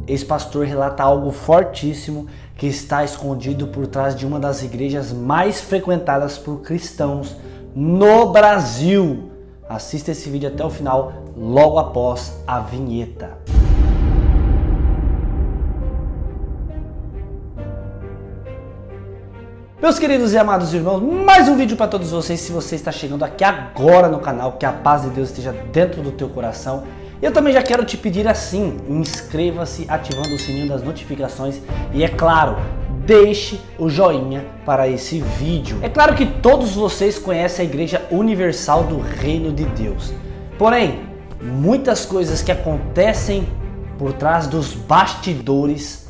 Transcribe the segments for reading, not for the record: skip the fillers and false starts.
esse pastor relata algo fortíssimo que está escondido por trás de uma das igrejas mais frequentadas por cristãos no Brasil. Assista esse vídeo até o final, logo após a vinheta. Meus queridos e amados irmãos, mais um vídeo para todos vocês. Se você está chegando aqui agora no canal, que a paz de Deus esteja dentro do teu coração. Eu também já quero te pedir assim, inscreva-se ativando o sininho das notificações e é claro, deixe o joinha para esse vídeo. É claro que todos vocês conhecem a Igreja Universal do Reino de Deus. Porém, muitas coisas que acontecem por trás dos bastidores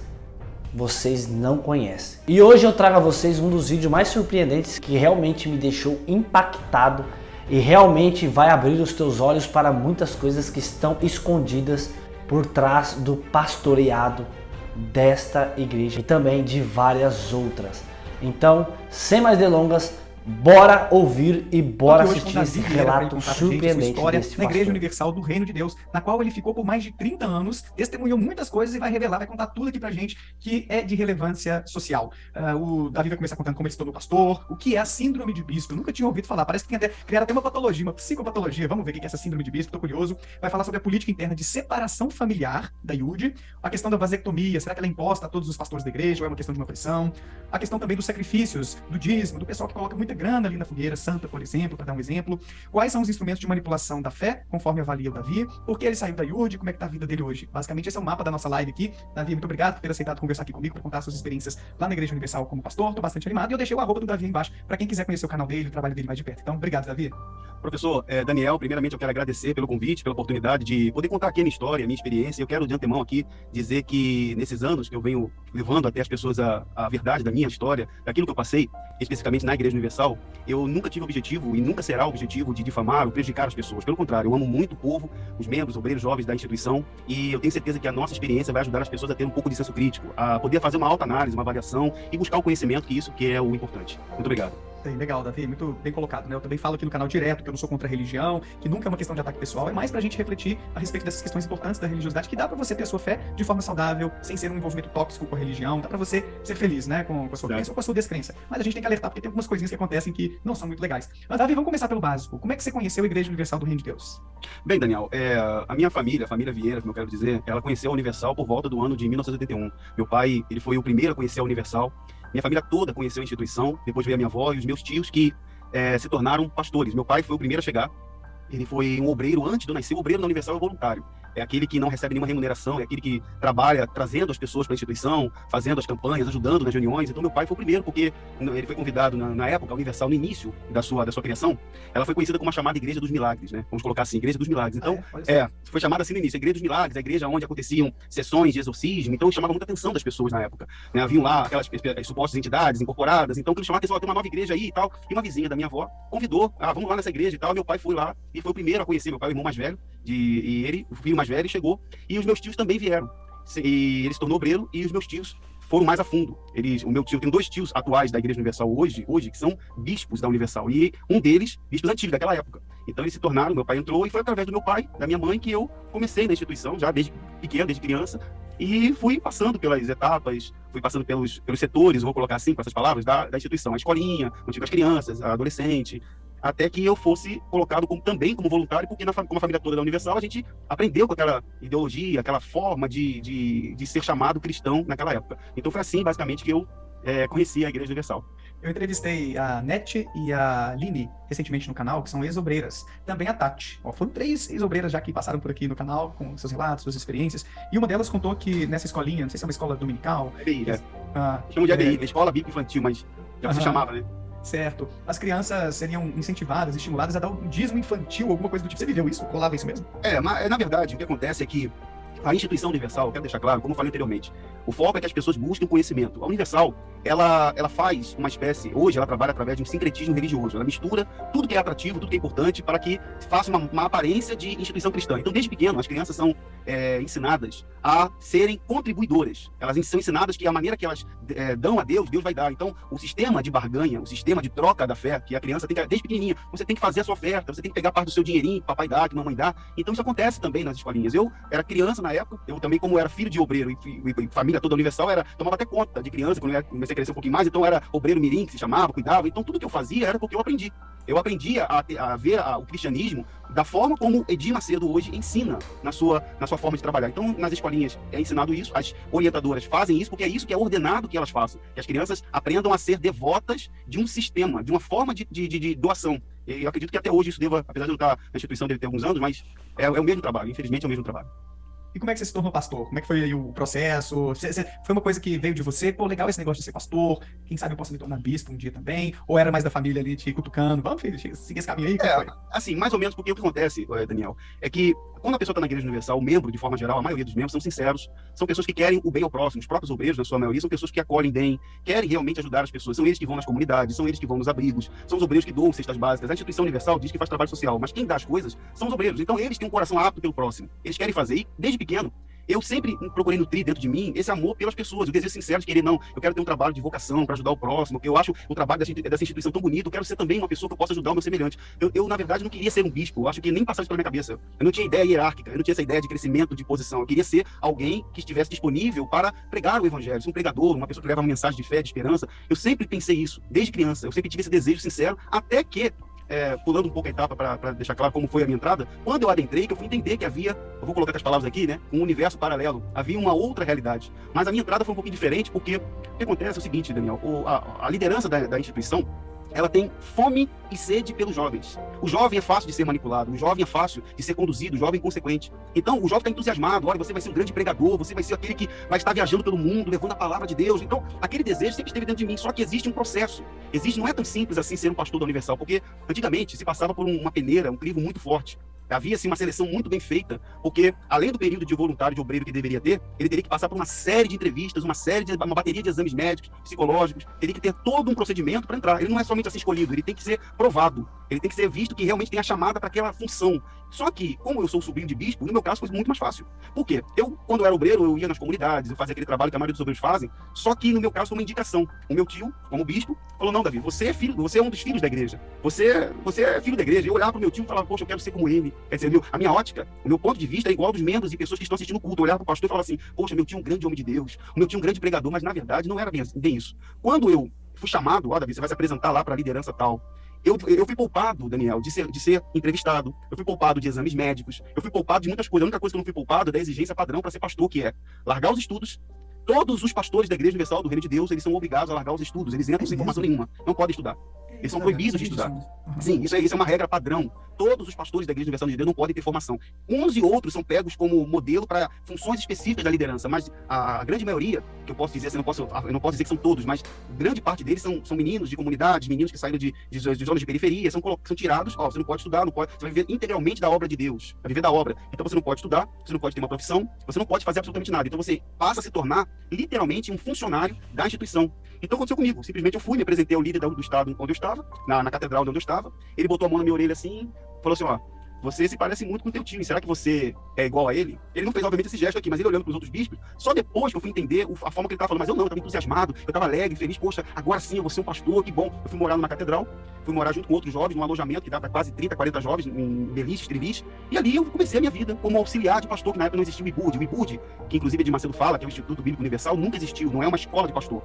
vocês não conhecem. E hoje eu trago a vocês um dos vídeos mais surpreendentes que realmente me deixou impactado e realmente vai abrir os teus olhos para muitas coisas que estão escondidas por trás do pastoreado desta igreja e também de várias outras. Então, sem mais delongas, bora ouvir e bora assistir esse relato surpreendente na Igreja Universal do Reino de Deus, na qual ele ficou por mais de 30 anos, testemunhou muitas coisas e vai revelar, vai contar tudo aqui pra gente que é de relevância social. O Davi vai começar contando como ele se tornou pastor, o que é a síndrome de bispo. Eu nunca tinha ouvido falar, parece que criaram até uma patologia, uma psicopatologia. Vamos ver o que é essa síndrome de bispo, tô curioso. Vai falar sobre a política interna de separação familiar da IUD, a questão da vasectomia, será que ela é imposta a todos os pastores da igreja ou é uma questão de uma pressão? A questão também dos sacrifícios, do dízimo, do pessoal que coloca muita grana ali na fogueira santa, por exemplo, para dar um exemplo. Quais são os instrumentos de manipulação da fé, conforme avalia o Davi? Por que ele saiu da IURD? Como é que tá a vida dele hoje? Basicamente, esse é o mapa da nossa live aqui. Davi, muito obrigado por ter aceitado conversar aqui comigo, para contar suas experiências lá na Igreja Universal como pastor. Tô bastante animado e eu deixei o arroba do Davi aí embaixo para quem quiser conhecer o canal dele, o trabalho dele mais de perto. Então, obrigado, Davi. Professor Daniel, primeiramente eu quero agradecer pelo convite, pela oportunidade de poder contar aqui a minha história, a minha experiência. Eu quero de antemão aqui dizer que nesses anos que eu venho levando até as pessoas a verdade da minha história, daquilo que eu passei, especificamente na Igreja Universal, eu nunca tive objetivo e nunca será o objetivo de difamar ou prejudicar as pessoas. Pelo contrário, eu amo muito o povo, os membros, obreiros, jovens da instituição, e eu tenho certeza que a nossa experiência vai ajudar as pessoas a ter um pouco de senso crítico, a poder fazer uma autoanálise, uma avaliação e buscar o conhecimento, que isso que é o importante. Muito obrigado. Legal, Davi, muito bem colocado, né? Eu também falo aqui no canal direto que eu não sou contra a religião, que nunca é uma questão de ataque pessoal, é mais pra gente refletir a respeito dessas questões importantes da religiosidade, que dá pra você ter a sua fé de forma saudável, sem ser um envolvimento tóxico com a religião, dá pra você ser feliz, né? Com a sua crença ou com a sua descrença. Mas a gente tem que alertar, porque tem algumas coisinhas que acontecem que não são muito legais. Mas, Davi, vamos começar pelo básico. Como é que você conheceu a Igreja Universal do Reino de Deus? Bem, Daniel, a minha família, a família Vieira, como eu quero dizer, ela conheceu a Universal por volta do ano de 1981. Meu pai, ele foi o primeiro a conhecer a Universal. Minha família toda conheceu a instituição, depois veio a minha avó e os meus tios que se tornaram pastores. Meu pai foi o primeiro a chegar. Ele foi um obreiro antes de eu nascer. O obreiro na Universal é voluntário. É aquele que não recebe nenhuma remuneração, é aquele que trabalha trazendo as pessoas para a instituição, fazendo as campanhas, ajudando nas reuniões. Então meu pai foi o primeiro, porque ele foi convidado na época, a Universal, no início da sua criação, ela foi conhecida como a chamada Igreja dos Milagres, né? Vamos colocar assim, Igreja dos Milagres. Então, foi chamada assim no início, a Igreja dos Milagres, a igreja onde aconteciam sessões de exorcismo, então chamava muita atenção das pessoas na época. Né? Haviam lá aquelas supostas entidades incorporadas, então aquilo chamava a atenção, tem uma nova igreja aí e tal. E uma vizinha da minha avó convidou, vamos lá nessa igreja e tal. Meu pai foi lá e foi o primeiro a conhecer meu pai, o irmão mais velho, e ele, o filho mais velho, chegou. E os meus tios também vieram. E ele se tornou obreiro e os meus tios foram mais a fundo. O meu tio, tem 2 tios atuais da Igreja Universal hoje, que são bispos da Universal. E um deles, bispos antigos daquela época. Então eles se tornaram, meu pai entrou e foi através do meu pai, da minha mãe, que eu comecei na instituição, já desde pequeno, desde criança. E fui passando pelas etapas, fui passando pelos setores, vou colocar assim, com essas palavras, da instituição. A escolinha, onde tive as crianças, a adolescente, até que eu fosse colocado também como voluntário, porque como a família toda da Universal, a gente aprendeu com aquela ideologia, aquela forma de ser chamado cristão naquela época. Então foi assim, basicamente, que eu conheci a Igreja Universal. Eu entrevistei a Nete e a Line recentemente no canal, que são ex-obreiras. Também a Tati. Foram 3 ex-obreiras já que passaram por aqui no canal, com seus relatos, suas experiências. E uma delas contou que nessa escolinha, não sei se é uma escola dominical... ABI, chamam de ABI, Escola Bíblica Infantil, mas já se chamava, né? Certo. As crianças seriam incentivadas, estimuladas a dar um dízimo infantil, alguma coisa do tipo. Você viveu isso? Rolava isso mesmo? Mas na verdade, o que acontece é que a instituição Universal, quero deixar claro, como eu falei anteriormente, o foco é que as pessoas busquem conhecimento. A Universal, ela faz uma espécie, hoje ela trabalha através de um sincretismo religioso, ela mistura tudo que é atrativo, tudo que é importante, para que faça uma aparência de instituição cristã. Então, desde pequeno, as crianças são ensinadas a serem contribuidoras. Elas são ensinadas que a maneira que elas dão a Deus, Deus vai dar. Então, o sistema de barganha, o sistema de troca da fé, que a criança tem que, desde pequenininha, você tem que fazer a sua oferta, você tem que pegar parte do seu dinheirinho, que papai dá, que mamãe dá. Então, isso acontece também nas escolinhas. Eu era criança na época. Eu também, como era filho de obreiro e família toda universal, tomava até conta de criança, quando eu comecei a crescer um pouquinho mais, então era obreiro mirim, que se chamava, cuidava. Então tudo que eu fazia era porque eu aprendi. Eu aprendi a ver o cristianismo da forma como Edir Macedo hoje ensina na sua forma de trabalhar. Então, nas escolinhas é ensinado isso, as orientadoras fazem isso, porque é isso que é ordenado que elas façam. Que as crianças aprendam a ser devotas de um sistema, de uma forma de doação. E eu acredito que até hoje isso deva, apesar de eu estar na instituição, deve ter alguns anos, mas é o mesmo trabalho, infelizmente é o mesmo trabalho. E como é que você se tornou pastor? Como é que foi aí o processo? Foi uma coisa que veio de você? Pô, legal esse negócio de ser pastor. Quem sabe eu posso me tornar bispo um dia também? Ou era mais da família ali te cutucando? Vamos, filho, seguir esse caminho aí? Assim, mais ou menos, porque o que acontece, Daniel, é que quando a pessoa está na Igreja Universal, o membro, de forma geral, a maioria dos membros são sinceros, são pessoas que querem o bem ao próximo. Os próprios obreiros, na sua maioria, são pessoas que acolhem bem, querem realmente ajudar as pessoas. São eles que vão nas comunidades, são eles que vão nos abrigos, são os obreiros que doam cestas básicas. A instituição universal diz que faz trabalho social, mas quem dá as coisas são os obreiros. Então eles têm um coração apto pelo próximo. Eles querem fazer. E desde pequeno, eu sempre procurei nutrir dentro de mim esse amor pelas pessoas, o desejo sincero de querer, não, eu quero ter um trabalho de vocação para ajudar o próximo, porque eu acho o trabalho dessa instituição tão bonito, eu quero ser também uma pessoa que eu possa ajudar o meu semelhante. Eu, na verdade, não queria ser um bispo, eu acho que nem passava isso pela minha cabeça. Eu não tinha ideia hierárquica, eu não tinha essa ideia de crescimento de posição. Eu queria ser alguém que estivesse disponível para pregar o evangelho, ser um pregador, uma pessoa que leva uma mensagem de fé, de esperança. Eu sempre pensei isso, desde criança, eu sempre tive esse desejo sincero, até que pulando um pouco a etapa para deixar claro como foi a minha entrada, quando eu adentrei, que eu fui entender que havia, eu vou colocar as palavras aqui, né, um universo paralelo, havia uma outra realidade. Mas a minha entrada foi um pouquinho diferente, porque o que acontece é o seguinte, Daniel, a liderança da instituição, ela tem fome e sede pelos jovens. O jovem é fácil de ser manipulado, o jovem é fácil de ser conduzido, o jovem é inconsequente. Então, o jovem está entusiasmado, olha, você vai ser um grande pregador, você vai ser aquele que vai estar viajando pelo mundo, levando a palavra de Deus. Então, aquele desejo sempre esteve dentro de mim, só que existe um processo. Não é tão simples assim ser um pastor da Universal, porque antigamente se passava por uma peneira, um crivo muito forte. Havia assim, uma seleção muito bem feita, porque além do período de voluntário, de obreiro que deveria ter, ele teria que passar por uma série de entrevistas, uma bateria de exames médicos, psicológicos, teria que ter todo um procedimento para entrar. Ele não é somente assim escolhido, ele tem que ser provado, ele tem que ser visto que realmente tem a chamada para aquela função. Só que, como eu sou sobrinho de bispo, no meu caso foi muito mais fácil. Por quê? Eu, quando eu era obreiro, eu ia nas comunidades, eu fazia aquele trabalho que a maioria dos obreiros fazem, só que no meu caso foi uma indicação. O meu tio, como bispo, falou, não, Davi, você é um dos filhos da igreja. Você é filho da igreja. Eu olhava para o meu tio e falava, poxa, eu quero ser como ele. Quer dizer, a minha ótica, o meu ponto de vista é igual dos membros e pessoas que estão assistindo o culto. Eu olhava para o pastor e falava assim, poxa, meu tio é um grande homem de Deus, o meu tio é um grande pregador, mas na verdade não era bem isso. Quando eu fui chamado, ó, Davi, você vai se apresentar lá para a liderança tal, eu fui poupado, Daniel, de ser entrevistado, eu fui poupado de exames médicos, eu fui poupado de muitas coisas. A única coisa que eu não fui poupado é da exigência padrão para ser pastor, que é largar os estudos. Todos os pastores da Igreja Universal do Reino de Deus, eles são obrigados a largar os estudos, eles entram sem formação nenhuma, não podem estudar. Eles são proibidos de estudar. Sim, isso é uma regra padrão. Todos os pastores da Igreja Universal de Deus não podem ter formação. Uns e outros são pegos como modelo para funções específicas da liderança, mas a grande maioria, que eu posso dizer, eu não posso dizer que são todos, mas grande parte deles são meninos de comunidades, meninos que saíram de zonas de periferia, são tirados, você não pode estudar, você vai viver integralmente da obra de Deus, vai viver da obra. Então você não pode estudar, você não pode ter uma profissão, você não pode fazer absolutamente nada. Então você passa a se tornar literalmente um funcionário da instituição. Então aconteceu comigo, simplesmente eu fui, me apresentei ao líder do estado onde eu estava, na catedral onde eu estava, ele botou a mão na minha orelha assim, falou assim, ó, você se parece muito com o teu tio, será que você é igual a ele? Ele não fez, obviamente, esse gesto aqui, mas ele olhando para os outros bispos, só depois que eu fui entender a forma que ele estava falando, mas eu estava entusiasmado, eu estava alegre, feliz, poxa, agora sim eu vou ser um pastor, que bom. Eu fui morar numa catedral, fui morar junto com outros jovens, num alojamento que dá para quase 30, 40 jovens, em Belize, Trilis, e ali eu comecei a minha vida como auxiliar de pastor, que na época não existia o IBUD. O IBUD, que inclusive Edir Macedo fala, que é o Instituto Bíblico Universal, nunca existiu, não é uma escola de pastor.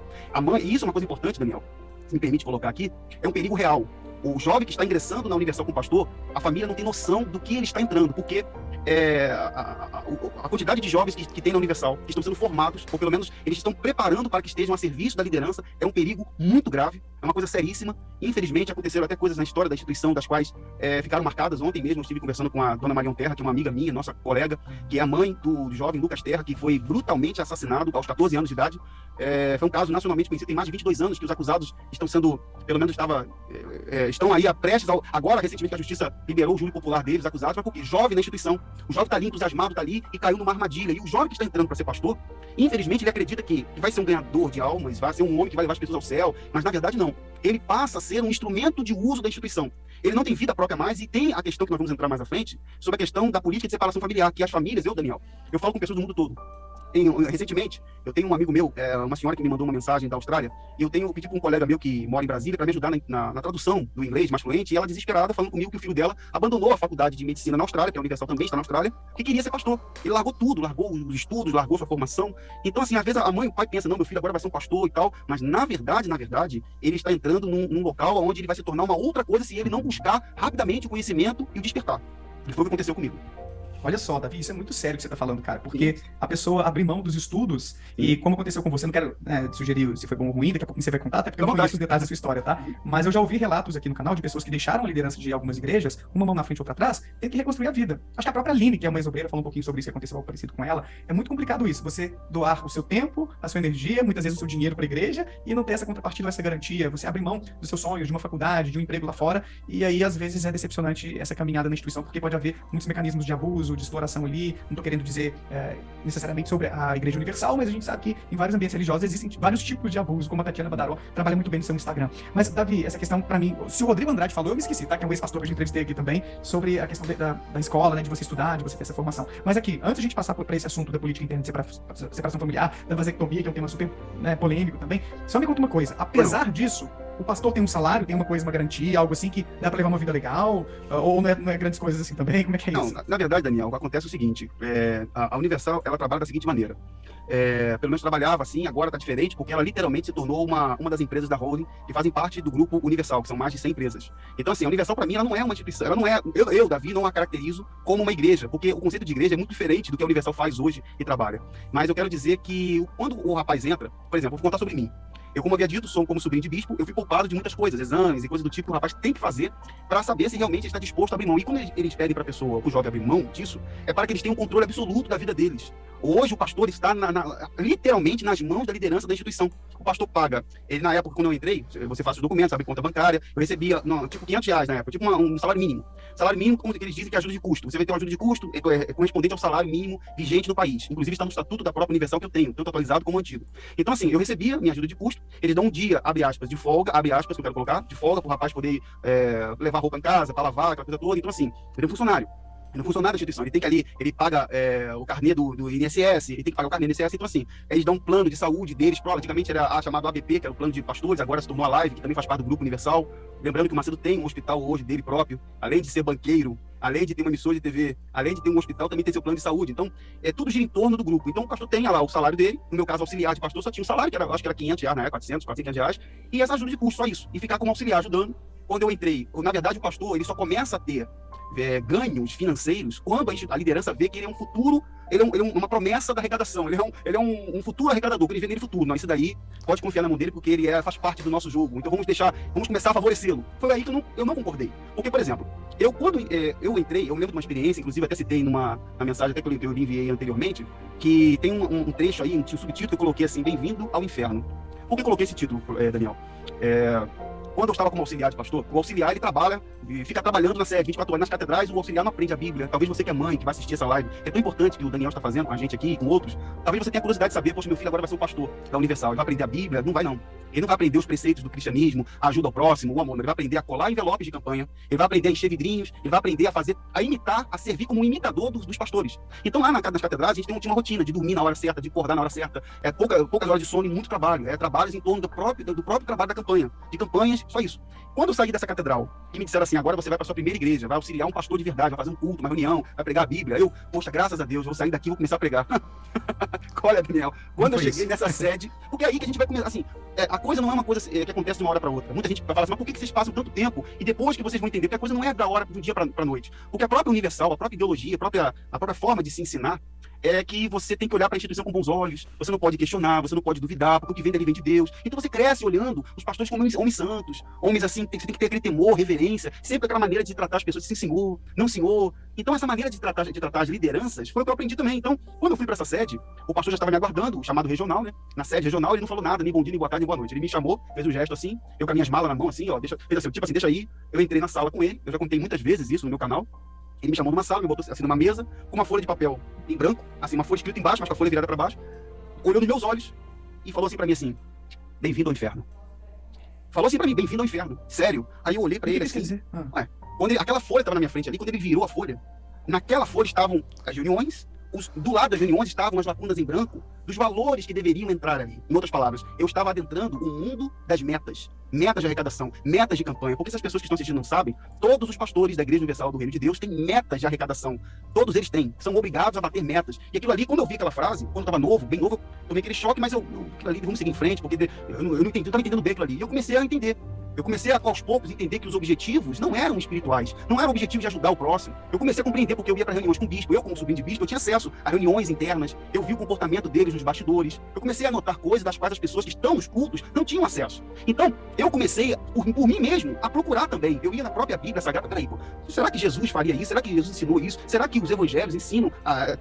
E isso é uma coisa importante, Daniel, se me permite colocar aqui, é um perigo real. O jovem que está ingressando na Universal com o pastor, a família não tem noção do que ele está entrando, porque a quantidade de jovens que tem na Universal, que estão sendo formados, ou pelo menos eles estão preparando para que estejam a serviço da liderança, é um perigo muito grave, é uma coisa seríssima. Infelizmente, aconteceram até coisas na história da instituição, das quais ficaram marcadas. Ontem mesmo eu estive conversando com a dona Marion Terra, que é uma amiga minha, nossa colega, que é a mãe do jovem Lucas Terra, que foi brutalmente assassinado aos 14 anos de idade. Foi um caso nacionalmente conhecido, tem mais de 22 anos que os acusados estão sendo, pelo menos estão aí prestes agora, recentemente, que a justiça liberou o júri popular deles, acusados, mas porque jovem na instituição, o jovem está ali entusiasmado, está ali e caiu numa armadilha. E o jovem que está entrando para ser pastor, infelizmente, ele acredita que vai ser um ganhador de almas, vai ser um homem que vai levar as pessoas ao céu, mas na verdade não. Ele passa a ser um instrumento de uso da instituição. Ele não tem vida própria mais, e tem a questão que nós vamos entrar mais à frente, sobre a questão da política de separação familiar, que as famílias, Daniel, eu falo com pessoas do mundo todo. recentemente, eu tenho um amigo meu, uma senhora que me mandou uma mensagem da Austrália, e eu pedi para um colega meu que mora em Brasília para me ajudar na tradução do inglês mais fluente, e ela desesperada falando comigo que o filho dela abandonou a faculdade de medicina na Austrália, que a Universal também está na Austrália, que queria ser pastor. Ele largou tudo, largou os estudos, largou sua formação. Então, assim, às vezes a mãe e o pai pensam, não, meu filho agora vai ser um pastor e tal, mas na verdade, ele está entrando num local onde ele vai se tornar uma outra coisa se ele não buscar rapidamente o conhecimento e o despertar. E foi o que aconteceu comigo. Olha só, Davi, isso é muito sério que você está falando, cara, porque a pessoa abrir mão dos estudos, e como aconteceu com você, não quero sugerir se foi bom ou ruim, daqui a pouco você vai contar, até porque eu não conheço os detalhes da sua história, tá? Mas eu já ouvi relatos aqui no canal de pessoas que deixaram a liderança de algumas igrejas, uma mão na frente e outra atrás, tendo que reconstruir a vida. Acho que a própria Aline, que é uma ex-obreira, falou um pouquinho sobre isso, que aconteceu algo parecido com ela. É muito complicado isso, você doar o seu tempo, a sua energia, muitas vezes o seu dinheiro para a igreja, e não ter essa contrapartida, essa garantia, você abre mão dos seus sonhos, de uma faculdade, de um emprego lá fora, e aí às vezes é decepcionante essa caminhada na instituição, porque pode haver muitos mecanismos de abuso, de exploração ali. Não estou querendo dizer necessariamente sobre a Igreja Universal, mas a gente sabe que em vários ambientes religiosos existem vários tipos de abuso, como a Tatiana Badaró trabalha muito bem no seu Instagram. Mas, Davi, essa questão, para mim, se o Rodrigo Andrade falou, eu me esqueci, tá? Que é um ex-pastor que eu já entrevistei aqui também, sobre a questão da escola, né? De você estudar, de você ter essa formação. Mas aqui, antes de a gente passar para esse assunto da política interna de separação familiar, da vasectomia, que é um tema super polêmico também, só me conta uma coisa. Apesar disso, o pastor tem um salário, tem uma coisa, uma garantia, algo assim que dá para levar uma vida legal? Ou não é grandes coisas assim também? Como é que é isso? Não, na verdade, Daniel, o que acontece é o seguinte, a Universal, ela trabalha da seguinte maneira, pelo menos trabalhava assim, agora está diferente, porque ela literalmente se tornou uma das empresas da holding que fazem parte do grupo Universal, que são mais de 100 empresas. Então, assim, a Universal, para mim, ela não é uma instituição, ela não é, eu, Davi, não a caracterizo como uma igreja, porque o conceito de igreja é muito diferente do que a Universal faz hoje e trabalha. Mas eu quero dizer que quando o rapaz entra, por exemplo, vou contar sobre mim. Eu, como havia dito, sou como sobrinho de bispo, eu fui poupado de muitas coisas, exames e coisas do tipo que o rapaz tem que fazer para saber se realmente está disposto a abrir mão. E quando eles pedem para a pessoa, o jovem, abrir mão disso, é para que eles tenham um controle absoluto da vida deles. Hoje o pastor está literalmente nas mãos da liderança da instituição. O pastor paga. Ele, na época, quando eu entrei, você faz os documentos, abre conta bancária, eu recebia, tipo, R$500 na época, tipo um salário mínimo. Salário mínimo, como eles dizem, que é ajuda de custo. Você vai ter uma ajuda de custo correspondente ao salário mínimo vigente no país. Inclusive está no estatuto da própria Universal que eu tenho, tanto atualizado como antigo. Então, assim, eu recebia minha ajuda de custo, eles dão um dia, abre aspas, de folga, abre aspas, que eu quero colocar, de folga para o rapaz poder levar roupa em casa, para lavar, aquela coisa toda. Então, assim, ele é um funcionário. Ele é um funcionário da instituição, ele tem que ali, ele paga o carnê do INSS, ele tem que pagar o carnê do INSS, então assim, eles dão um plano de saúde deles, antigamente era chamado ABP, que era o plano de pastores, agora se tornou a Live, que também faz parte do Grupo Universal. Lembrando que o Macedo tem um hospital hoje dele próprio, além de ser banqueiro, além de ter uma emissora de TV, além de ter um hospital, também tem seu plano de saúde. Então, tudo gira em torno do grupo. Então, o pastor tem lá o salário dele, no meu caso, auxiliar de pastor, só tinha um salário, que acho que era R$500, né? 400, R$500, e essa ajuda de custo, só isso. E ficar como auxiliar ajudando. Quando eu entrei, na verdade, o pastor, ele só começa a ter ganhos financeiros quando a liderança vê que ele é um futuro, ele é uma promessa da arrecadação, ele é um futuro arrecadador, que ele vê nele futuro. Não, isso daí pode confiar na mão dele, porque ele faz parte do nosso jogo, então vamos começar a favorecê-lo. Foi aí que eu não concordei, porque, por exemplo, quando eu entrei, eu lembro de uma experiência, inclusive até citei na mensagem até que eu lhe enviei anteriormente, que tem um trecho aí, um subtítulo que eu coloquei assim, Bem-vindo ao Inferno. Por que eu coloquei esse título, Daniel? Quando eu estava como auxiliar de pastor, o auxiliar, ele trabalha, fica trabalhando na sede 24 horas nas catedrais, o auxiliar não aprende a Bíblia. Talvez você que é mãe, que vai assistir essa live, é tão importante que o Daniel está fazendo com a gente aqui e com outros, talvez você tenha curiosidade de saber, poxa, meu filho agora vai ser um pastor da Universal, ele vai aprender a Bíblia? Não vai não. Ele não vai aprender os preceitos do cristianismo, a ajuda ao próximo, o amor, ele vai aprender a colar envelopes de campanha, ele vai aprender a encher vidrinhos, ele vai aprender a imitar, a servir como um imitador dos pastores. Então lá nas catedrais a gente tinha uma rotina de dormir na hora certa, de acordar na hora certa, poucas horas de sono e muito trabalho, trabalhos em torno do próprio trabalho da campanha, de campanhas, só isso. Quando eu saí dessa catedral e me disseram assim, agora você vai para sua primeira igreja, vai auxiliar um pastor de verdade, vai fazer um culto, uma reunião, vai pregar a Bíblia, poxa, graças a Deus, vou sair daqui e vou começar a pregar. Olha, Daniel, quando eu cheguei nessa sede, porque é aí que a gente vai começar, assim, a coisa não é uma coisa que acontece de uma hora para outra. Muita gente vai falar assim, mas por que vocês passam tanto tempo? E depois que vocês vão entender, porque a coisa não é da hora, do dia para noite. Porque a própria Universal, a própria ideologia, a própria forma de se ensinar, é que você tem que olhar para a instituição com bons olhos, você não pode questionar, você não pode duvidar, porque o que vem dali vem de Deus. Então você cresce olhando os pastores como homens santos, homens assim, você tem que ter aquele temor, reverência, sempre aquela maneira de tratar as pessoas assim, senhor, não senhor. Então essa maneira de tratar as lideranças foi o que eu aprendi também. Então, quando eu fui para essa sede, o pastor já estava me aguardando, o chamado regional, né? Na sede regional, ele não falou nada, nem bom dia, nem boa tarde, nem boa noite. Ele me chamou, fez um gesto assim, eu com as minhas malas na mão, assim, ó, fez assim, tipo assim, deixa aí. Eu entrei na sala com ele, eu já contei muitas vezes isso no meu canal. Ele me chamou numa sala, me botou assim numa mesa, com uma folha de papel em branco, assim, uma folha escrita embaixo, mas com a folha virada para baixo, olhou nos meus olhos e falou assim para mim assim, bem-vindo ao inferno. Falou assim para mim, bem-vindo ao inferno. Sério. Aí eu olhei para ele assim, quando aquela folha estava na minha frente ali, quando ele virou a folha, naquela folha estavam as reuniões, do lado das reuniões estavam as lacunas em branco dos valores que deveriam entrar ali. Em outras palavras, eu estava adentrando o mundo das metas de arrecadação, metas de campanha. Porque se as pessoas que estão assistindo não sabem, todos os pastores da Igreja Universal do Reino de Deus têm metas de arrecadação. Todos eles têm, são obrigados a bater metas. E aquilo ali, quando eu vi aquela frase, quando eu estava novo, bem novo, eu tomei aquele choque, mas aquilo ali, vamos seguir em frente, porque eu não entendi, eu estava entendendo bem aquilo ali. E eu comecei a entender. Eu comecei a, aos poucos, entender que os objetivos não eram espirituais, não era o objetivo de ajudar o próximo. Eu comecei a compreender porque eu ia para reuniões com o bispo. Eu, como sobrinho de bispo, eu tinha acesso a reuniões internas. Eu vi o comportamento deles nos bastidores. Eu comecei a notar coisas das quais as pessoas que estão nos cultos não tinham acesso. Então, eu comecei, por mim mesmo, a procurar também. Eu ia na própria Bíblia Sagrada. Peraí, pô, será que Jesus faria isso? Será que Jesus ensinou isso? Será que os evangelhos ensinam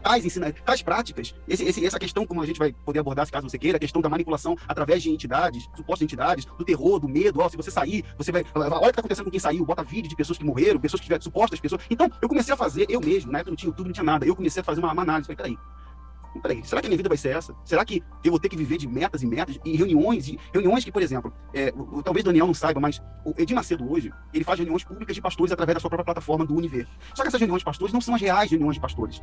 tais práticas? Essa questão, como a gente vai poder abordar, se caso você queira, a questão da manipulação através de entidades, supostas entidades, do terror, do medo. Ó, se você sair, você vai... Olha o que está acontecendo com quem saiu, bota vídeo de pessoas que morreram, pessoas que tiveram supostas pessoas. Então, eu comecei a fazer, eu mesmo, na época não tinha YouTube, não tinha nada, eu comecei a fazer uma análise. Falei, peraí, será que a minha vida vai ser essa? Será que eu vou ter que viver de metas e metas e reuniões que, por exemplo, talvez Daniel não saiba, mas o Edir Macedo hoje, ele faz reuniões públicas de pastores através da sua própria plataforma do Univer. Só que essas reuniões de pastores não são as reais reuniões de pastores.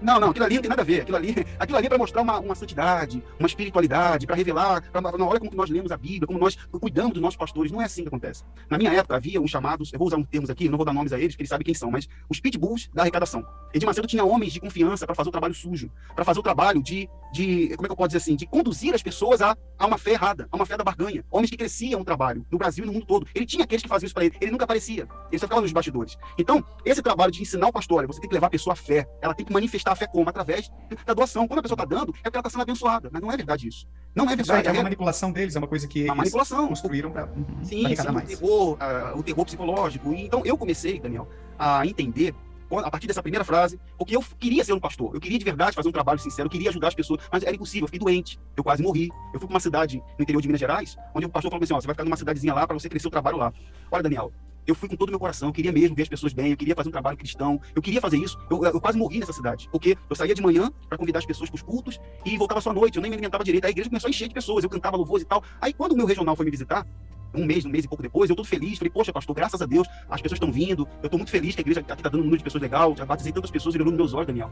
Não, aquilo ali não tem nada a ver. Aquilo ali é para mostrar uma santidade, uma espiritualidade, para revelar, na hora como nós lemos a Bíblia, como nós cuidamos dos nossos pastores. Não é assim que acontece. Na minha época havia uns chamados, eu vou usar uns termos aqui, não vou dar nomes a eles, porque eles sabem quem são, mas os pitbulls da arrecadação. Edir Macedo tinha homens de confiança para fazer o trabalho sujo, para fazer o trabalho de como é que eu posso dizer assim, de conduzir as pessoas a uma fé errada, a uma fé da barganha. Homens que cresciam no trabalho, no Brasil e no mundo todo. Ele tinha aqueles que faziam isso para ele nunca aparecia, ele só ficava nos bastidores. Então, esse trabalho de ensinar o pastor, você tem que levar a pessoa à fé, ela tem que manifestar a fé como? Através da doação. Quando a pessoa está dando, é porque ela está sendo abençoada, mas não é verdade isso. Não é verdade. É uma manipulação deles, é uma coisa que eles construíram para arrecadar mais. O terror psicológico. E, então, eu comecei, Daniel, a entender a partir dessa primeira frase, porque eu queria ser um pastor, eu queria de verdade fazer um trabalho sincero, eu queria ajudar as pessoas, mas era impossível, eu fiquei doente, eu quase morri. Eu fui para uma cidade no interior de Minas Gerais, onde o pastor falou assim, ó, você vai ficar numa cidadezinha lá para você crescer o trabalho lá. Olha, Daniel, eu fui com todo o meu coração, eu queria mesmo ver as pessoas bem, eu queria fazer um trabalho cristão, eu queria fazer isso, eu quase morri nessa cidade, porque eu saía de manhã para convidar as pessoas para os cultos e voltava só à noite, eu nem me alimentava direito, a igreja começou a encher de pessoas, eu cantava louvores e tal. Aí quando o meu regional foi me visitar, um mês e pouco depois, eu todo feliz, falei, poxa, pastor, graças a Deus, as pessoas estão vindo, eu estou muito feliz que a igreja aqui está dando um número de pessoas legal, já batizei tantas pessoas, ele olhou nos meus olhos, Daniel,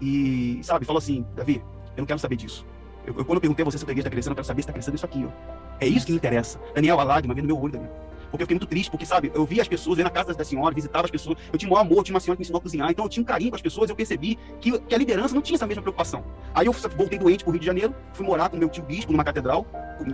e, sabe, falou assim, Davi, eu não quero saber disso. Quando eu perguntei a você se a igreja está crescendo, eu quero saber se está crescendo isso aqui, ó. É isso que me interessa. Daniel, a lágrima vem no meu olho, Daniel. Porque eu fiquei muito triste, porque, sabe, eu via as pessoas, ia na casa da senhora, visitava as pessoas, eu tinha um amor, tinha uma senhora que me ensinou a cozinhar, então eu tinha um carinho com as pessoas, eu percebi que a liderança não tinha essa mesma preocupação. Aí eu voltei doente pro Rio de Janeiro, fui morar com meu tio bispo numa catedral,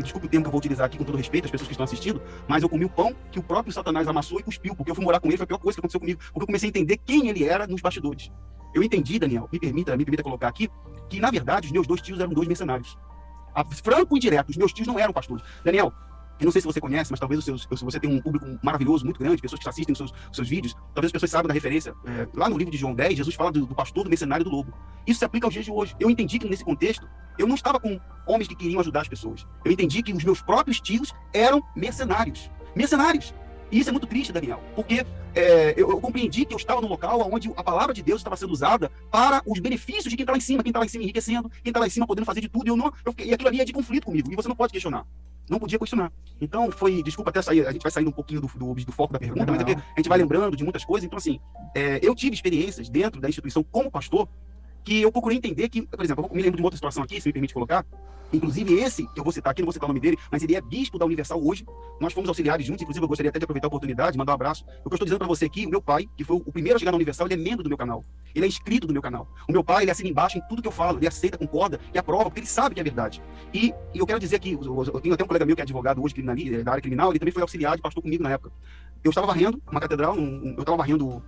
desculpe o termo que eu vou utilizar aqui com todo respeito às pessoas que estão assistindo, mas eu comi o pão que o próprio Satanás amassou e cuspiu, porque eu fui morar com ele, foi a pior coisa que aconteceu comigo, porque eu comecei a entender quem ele era nos bastidores. Eu entendi, Daniel, me permita colocar aqui, que na verdade os meus dois tios eram dois mercenários. Franco e direto, os meus tios não eram pastores. Daniel, eu não sei se você conhece, mas talvez se você tem um público maravilhoso, muito grande, pessoas que assistem os seus vídeos, talvez as pessoas saibam da referência. Lá no livro de João 10, Jesus fala do pastor, do mercenário e do lobo. Isso se aplica aos dias de hoje. Eu entendi que nesse contexto, eu não estava com homens que queriam ajudar as pessoas. Eu entendi que os meus próprios tios eram mercenários. Mercenários. E isso é muito triste, Daniel, porque eu compreendi que eu estava no local onde a palavra de Deus estava sendo usada para os benefícios de quem está lá em cima, enriquecendo, quem está lá em cima podendo fazer de tudo, e aquilo ali é de conflito comigo, e você não pode questionar. Não podia questionar. Então, desculpa até sair, a gente vai saindo um pouquinho do foco da pergunta, mas é que a gente vai lembrando de muitas coisas. Então, assim, eu tive experiências dentro da instituição como pastor, que eu procurei entender que, por exemplo, eu me lembro de uma outra situação aqui, se me permite colocar, inclusive esse, que eu vou citar aqui, não vou citar o nome dele, mas ele é bispo da Universal hoje, nós fomos auxiliares juntos, inclusive eu gostaria até de aproveitar a oportunidade, mandar um abraço. O que eu estou dizendo para você aqui, o meu pai, que foi o primeiro a chegar na Universal, ele é membro do meu canal, ele é inscrito do meu canal. O meu pai, ele assina embaixo em tudo que eu falo, ele aceita, concorda e aprova, porque ele sabe que é verdade. E eu quero dizer que, eu tenho até um colega meu que é advogado hoje, da área criminal, ele também foi auxiliar de pastor comigo na época. Eu estava varrendo uma catedral, eu estava varrendo o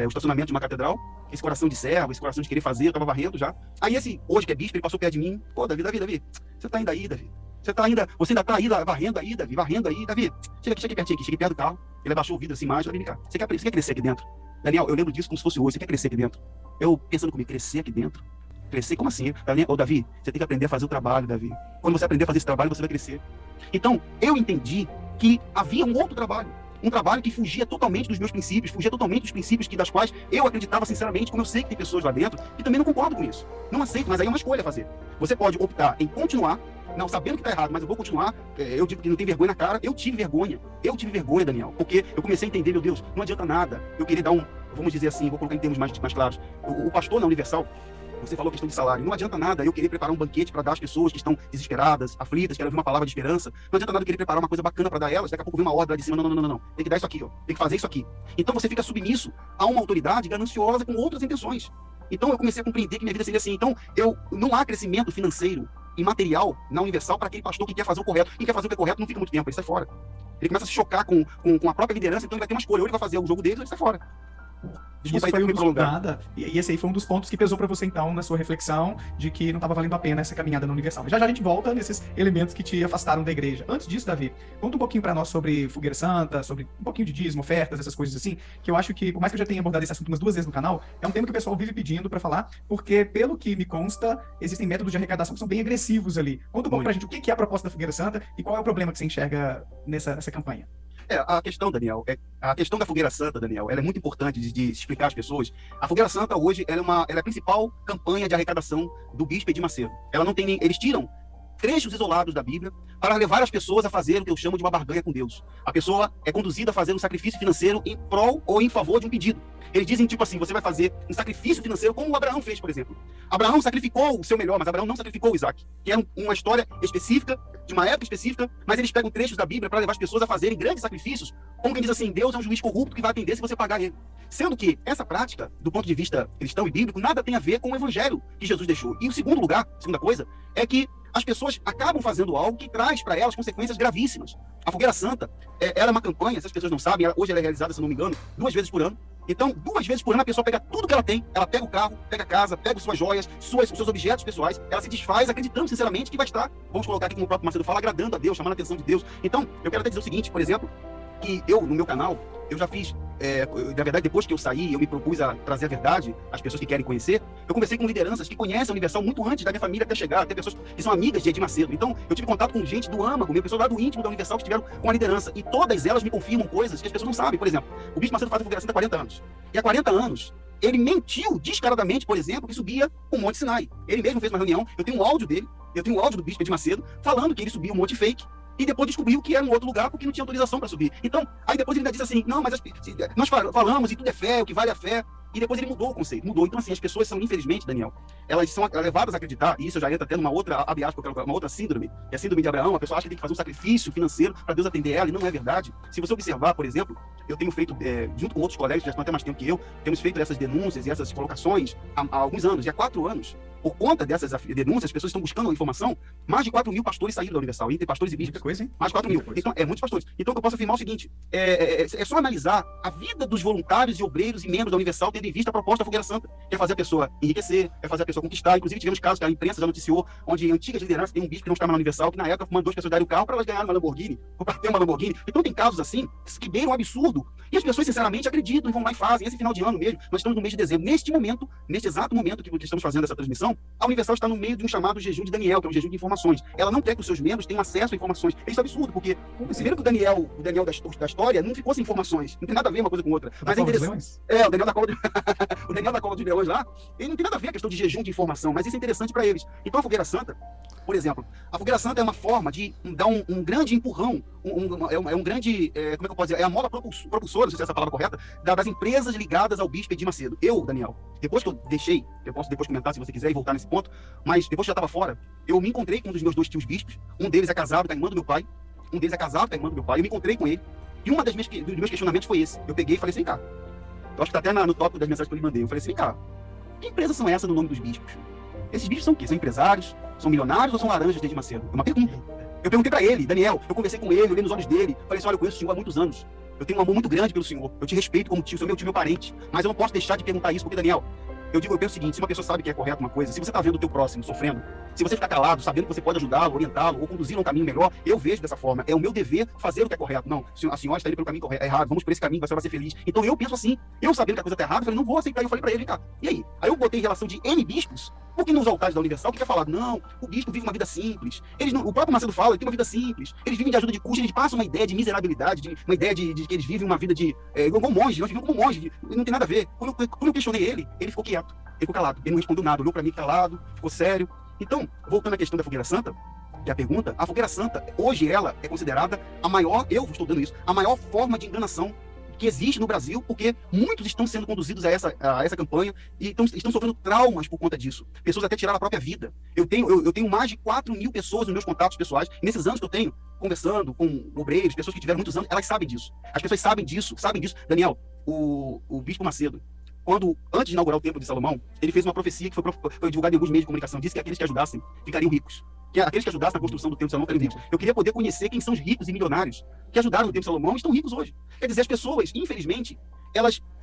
estacionamento de uma catedral, esse coração de servo, esse coração de querer fazer, eu tava varrendo já. Aí esse, hoje que é bispo, ele passou perto de mim, pô, Davi, você tá ainda aí, Davi? Você ainda tá aí, varrendo aí, Davi, Davi, chega aqui pertinho aqui, cheguei perto do carro, ele abaixou o vidro assim mais, Davi, vem cá, você quer crescer aqui dentro? Daniel, eu lembro disso como se fosse hoje, você quer crescer aqui dentro? Eu pensando comigo, crescer aqui dentro? Crescer, como assim? Ô, Davi, você tem que aprender a fazer o trabalho, Davi. Quando você aprender a fazer esse trabalho, você vai crescer. Então, eu entendi que havia um outro trabalho. Um trabalho que fugia totalmente dos meus princípios, fugia totalmente dos princípios das quais eu acreditava sinceramente, como eu sei que tem pessoas lá dentro que também não concordam com isso. Não aceito, mas aí é uma escolha a fazer. Você pode optar em continuar, não sabendo que está errado, mas eu vou continuar. Eu digo que não tem vergonha na cara. Eu tive vergonha, Daniel, porque eu comecei a entender, meu Deus, não adianta nada eu querer dar vamos dizer assim, vou colocar em termos mais claros, o pastor na Universal, você falou questão de salário. Não adianta nada eu querer preparar um banquete para dar às pessoas que estão desesperadas, aflitas, querem ouvir uma palavra de esperança. Não adianta nada eu querer preparar uma coisa bacana para dar a elas. Daqui a pouco vem uma ordem lá de cima. Não. Tem que dar isso aqui, ó. Tem que fazer isso aqui. Então você fica submisso a uma autoridade gananciosa com outras intenções. Então eu comecei a compreender que minha vida seria assim. Então não há crescimento financeiro e material na Universal para aquele pastor que quer fazer o correto. Quem quer fazer o que é correto não fica muito tempo, ele sai fora. Ele começa a se chocar com a própria liderança, então ele vai ter uma escolha. Ou ele vai fazer o jogo dele ou ele sai fora. Desculpa, isso foi nada. E esse aí foi um dos pontos que pesou para você, então, na sua reflexão de que não estava valendo a pena essa caminhada na Universal. Já a gente volta nesses elementos que te afastaram da igreja. Antes disso, Davi, conta um pouquinho para nós sobre Fogueira Santa, sobre um pouquinho de dízimo, ofertas, essas coisas assim, que eu acho que, por mais que eu já tenha abordado esse assunto umas 2 vezes no canal, é um tema que o pessoal vive pedindo para falar, porque, pelo que me consta, existem métodos de arrecadação que são bem agressivos ali. Conta um pouco pra gente o que é a proposta da Fogueira Santa e qual é o problema que você enxerga nessa campanha. A questão, Daniel, a questão da Fogueira Santa, Daniel, ela é muito importante de explicar às pessoas. A Fogueira Santa hoje ela é a principal campanha de arrecadação do Bispo Edir Macedo. Ela não tem eles tiram trechos isolados da Bíblia para levar as pessoas a fazer o que eu chamo de uma barganha com Deus. A pessoa é conduzida a fazer um sacrifício financeiro em prol ou em favor de um pedido. Eles dizem tipo assim, você vai fazer um sacrifício financeiro como o Abraão fez, por exemplo. Abraão sacrificou o seu melhor, mas Abraão não sacrificou o Isaac, que era uma história específica, de uma época específica, mas eles pegam trechos da Bíblia para levar as pessoas a fazerem grandes sacrifícios, como quem diz assim, Deus é um juiz corrupto que vai atender se você pagar ele. Sendo que essa prática, do ponto de vista cristão e bíblico, nada tem a ver com o evangelho que Jesus deixou. E o segundo lugar, segunda coisa, é que as pessoas acabam fazendo algo que traz para elas consequências gravíssimas. A Fogueira Santa, ela é uma campanha, se as pessoas não sabem, hoje ela é realizada, se não me engano, 2 vezes por ano. Então, 2 vezes por ano a pessoa pega tudo que ela tem, ela pega o carro, pega a casa, pega suas joias, os seus objetos pessoais, ela se desfaz acreditando sinceramente que vai estar, vamos colocar aqui como o próprio Macedo fala, agradando a Deus, chamando a atenção de Deus. Então, eu quero até dizer o seguinte, por exemplo, que eu, no meu canal, eu já fiz, na verdade, depois que eu saí, eu me propus a trazer a verdade às pessoas que querem conhecer. Eu conversei com lideranças que conhecem a Universal muito antes da minha família até chegar, até pessoas que são amigas de Edir Macedo. Então, eu tive contato com gente do âmago, pessoas lá do íntimo da Universal que estiveram com a liderança. E todas elas me confirmam coisas que as pessoas não sabem. Por exemplo, o Bispo Macedo faz a Fogueira Santa há 40 anos. E há 40 anos, ele mentiu descaradamente, por exemplo, que subia o Monte Sinai. Ele mesmo fez uma reunião, eu tenho um áudio dele, eu tenho um áudio do Bispo Edir Macedo, falando que ele subia o Monte Fake, e depois descobriu que era um outro lugar porque não tinha autorização para subir. Então, aí depois ele ainda disse assim, não, mas nós falamos e tudo é fé, o que vale é a fé. E depois ele mudou o conceito, mudou. Então, assim, as pessoas são, infelizmente, Daniel, elas são levadas a acreditar, e isso já entra até numa outra, abre aspas, uma outra síndrome, que é a síndrome de Abraão. A pessoa acha que tem que fazer um sacrifício financeiro para Deus atender ela, e não é verdade. Se você observar, por exemplo, eu tenho feito, junto com outros colegas, que já estão até mais tempo que eu, temos feito essas denúncias e essas colocações há alguns anos, e há 4 anos. Por conta dessas denúncias, as pessoas estão buscando informação. Mais de 4.000 pastores saíram da Universal, entre pastores e bispos. Coisa, hein? Mais de 4.000. Então, muitos pastores. Então, eu posso afirmar o seguinte: é só analisar a vida dos voluntários e obreiros e membros da Universal, tendo em vista a proposta da Fogueira Santa, que é fazer a pessoa enriquecer, é fazer a pessoa conquistar. Inclusive, tivemos casos que a imprensa já noticiou, onde antigas lideranças, tem um bispo que não estava na Universal, que na época mandou as pessoas darem o carro para elas ganharem uma Lamborghini, ou para ter uma Lamborghini. Então, tem casos assim, que beiram um absurdo. E as pessoas, sinceramente, acreditam e vão lá e fazem. Esse final de ano mesmo, nós estamos no mês de dezembro. Neste exato momento que estamos fazendo essa transmissão, a Universal está no meio de um chamado jejum de Daniel, que é um jejum de informações. Ela não quer que os seus membros tenham acesso a informações. Isso é absurdo, porque primeiro que o Daniel da história não ficou sem informações. Não tem nada a ver uma coisa com outra. Mas é interessante. O Daniel da Cova de... o Daniel da Cova de Leões lá, ele não tem nada a ver a questão de jejum de informação, mas isso é interessante para eles. Então a Fogueira Santa, por exemplo, a Fogueira Santa é uma forma de dar um grande empurrão, um grande, como é que eu posso dizer? É a mola propulsora, não sei se é essa a palavra correta, das empresas ligadas ao Bispo Edir Macedo. Eu, Daniel, depois que eu deixei, eu posso depois comentar se você quiser e voltar nesse ponto, mas depois que eu já estava fora, eu me encontrei com um dos meus 2 tios bispos, um deles é casado com a irmã do meu pai, eu me encontrei com ele, e um dos meus questionamentos foi esse. Eu peguei e falei assim, cá, eu acho que tá até no tópico das mensagens que eu lhe mandei, eu falei assim, cá, que empresas são essas no nome dos bispos? Esses bispos são o quê? São empresários? São milionários ou são laranjas de Edir Macedo? É uma pergunta. Eu perguntei para ele, Daniel, eu conversei com ele, olhei nos olhos dele, falei assim, olha, eu conheço o senhor há muitos anos, eu tenho um amor muito grande pelo senhor, eu te respeito como tio, você é meu parente, mas eu não posso deixar de perguntar isso, porque, Daniel, eu penso o seguinte, se uma pessoa sabe que é correto uma coisa, se você está vendo o teu próximo sofrendo, se você ficar calado, sabendo que você pode ajudá-lo, orientá-lo, ou conduzir a um caminho melhor, eu vejo dessa forma, é o meu dever fazer o que é correto. Não, a senhora está indo pelo caminho errado, vamos por esse caminho, a senhora vai ser feliz. Então eu penso assim, eu sabendo que a coisa está errada, eu falei, não vou aceitar, eu falei para ele, vem cá, e aí? Aí eu botei em relação de N bispos, porque nos altares da Universal, que quer falar, não, o bispo vive uma vida simples, o próprio Macedo fala, ele tem uma vida simples, eles vivem de ajuda de custo, eles passam uma ideia de miserabilidade, uma ideia de que eles vivem uma vida de, igual monge, nós vivemos como monge, não tem nada a ver. Quando eu questionei ele ficou quieto, ele ficou calado, ele não respondeu nada, olhou para mim calado, ficou sério. Então, voltando à questão da Fogueira Santa, que é a pergunta, a Fogueira Santa, hoje ela é considerada a maior, eu estou dando isso, a maior forma de enganação que existe no Brasil, porque muitos estão sendo conduzidos a essa campanha e estão sofrendo traumas por conta disso. Pessoas até tiraram a própria vida. Eu tenho mais de 4.000 pessoas nos meus contatos pessoais, e nesses anos que eu tenho, conversando com obreiros, pessoas que tiveram muitos anos, elas sabem disso. As pessoas sabem disso. Daniel, o Bispo Macedo, antes de inaugurar o Templo de Salomão, ele fez uma profecia que foi divulgada em alguns meios de comunicação, disse que aqueles que ajudassem ficariam ricos. Que aqueles que ajudassem na construção do Templo de Salomão ficariam ricos. Eu queria poder conhecer quem são os ricos e milionários que ajudaram no Templo de Salomão e estão ricos hoje. Quer dizer, as pessoas, infelizmente,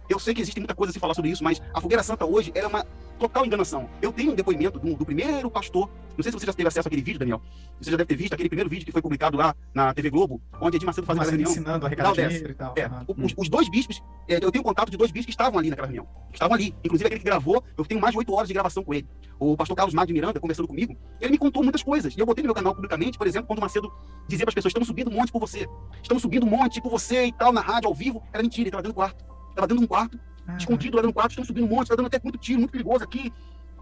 eu sei que existe muita coisa a se falar sobre isso, mas a Fogueira Santa hoje é uma total enganação. Eu tenho um depoimento do primeiro pastor, não sei se você já teve acesso àquele vídeo, Daniel, você já deve ter visto aquele primeiro vídeo que foi publicado lá na TV Globo, onde Edir Macedo fazia uma reunião. Ensinando a arrecadar dinheiro e tal. Os dois bispos, eu tenho contato de dois bispos que estavam ali naquela reunião. Estavam ali. Inclusive aquele que gravou, eu tenho mais de 8 horas de gravação com ele. O pastor Carlos Magno de Miranda, conversando comigo, ele me contou muitas coisas. E eu botei no meu canal publicamente, por exemplo, quando o Macedo dizia para as pessoas, estamos subindo um monte por você. Estamos subindo um monte por você e tal, na rádio, ao vivo. Era mentira, ele estava dentro do quarto. Estava dentro de um quarto, escondido lá dentro do quarto, estamos subindo um monte, está dando até muito tiro, muito perigoso aqui.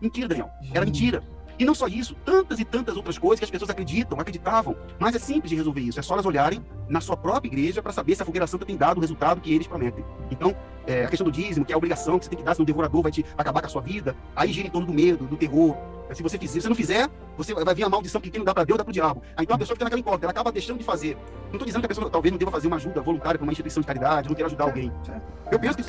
Mentira, Daniel. Era mentira. E não só isso, tantas e tantas outras coisas que as pessoas acreditavam. Mas é simples de resolver isso. É só elas olharem na sua própria igreja para saber se a Fogueira Santa tem dado o resultado que eles prometem. Então, a questão do dízimo, que é a obrigação que você tem que dar, senão o devorador vai acabar com a sua vida, aí gira em torno do medo, do terror. Se você não fizer, você vai vir a maldição que quem não dá para Deus, dá para o diabo. Aí, então a pessoa fica naquela incógnita, ela acaba deixando de fazer. Não estou dizendo que a pessoa talvez não deva fazer uma ajuda voluntária para uma instituição de caridade, não queira ajudar alguém. Eu penso que o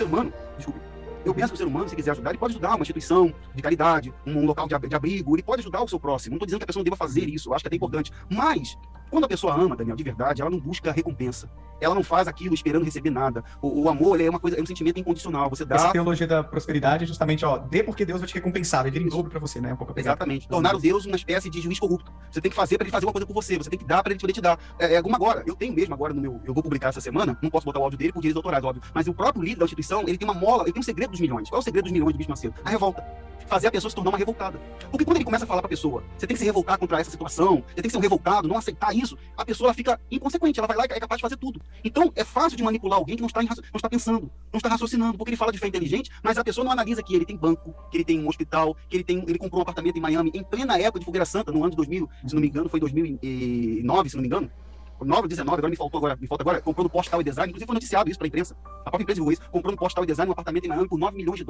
ser humano, se quiser ajudar, ele pode ajudar uma instituição de caridade, um local de abrigo, ele pode ajudar o seu próximo. Não estou dizendo que a pessoa não deva fazer isso, eu acho que é até importante. Mas, quando a pessoa ama, Daniel, de verdade, ela não busca recompensa. Ela não faz aquilo esperando receber nada. O amor é um sentimento incondicional. Você dá... Essa teologia da prosperidade é justamente, dê porque Deus vai te recompensar, vai vir em dobro para você, né? Um pouco exatamente. Tornar o Deus uma espécie de juiz corrupto. Você tem que fazer para ele fazer uma coisa por você. Você tem que dar para ele poder te dar. Como agora, eu tenho mesmo agora eu vou publicar essa semana, não posso botar o áudio dele por direitos autorais, óbvio, mas o próprio líder da instituição, ele tem uma mola, ele tem um segredo dos milhões. Qual é o segredo dos milhões do Bispo Macedo? A revolta. Fazer a pessoa se tornar uma revoltada. Porque quando ele começa a falar para a pessoa, você tem que se revoltar contra essa situação, você tem que ser um revoltado, não aceitar isso, a pessoa ela fica inconsequente, ela vai lá e é capaz de fazer tudo. Então, é fácil de manipular alguém que não está pensando, não está raciocinando, porque ele fala de fé inteligente, mas a pessoa não analisa que ele tem banco, que ele tem um hospital, que ele comprou um apartamento em Miami, em plena época de Fogueira Santa, no ano de 2000, se não me engano, foi 2009, se não me engano. 19, agora me falta agora, comprou no Postal e Design, inclusive foi noticiado isso para a imprensa. A própria empresa divulgou isso, comprou no Postal e Design um apartamento em Miami por $9 milhões.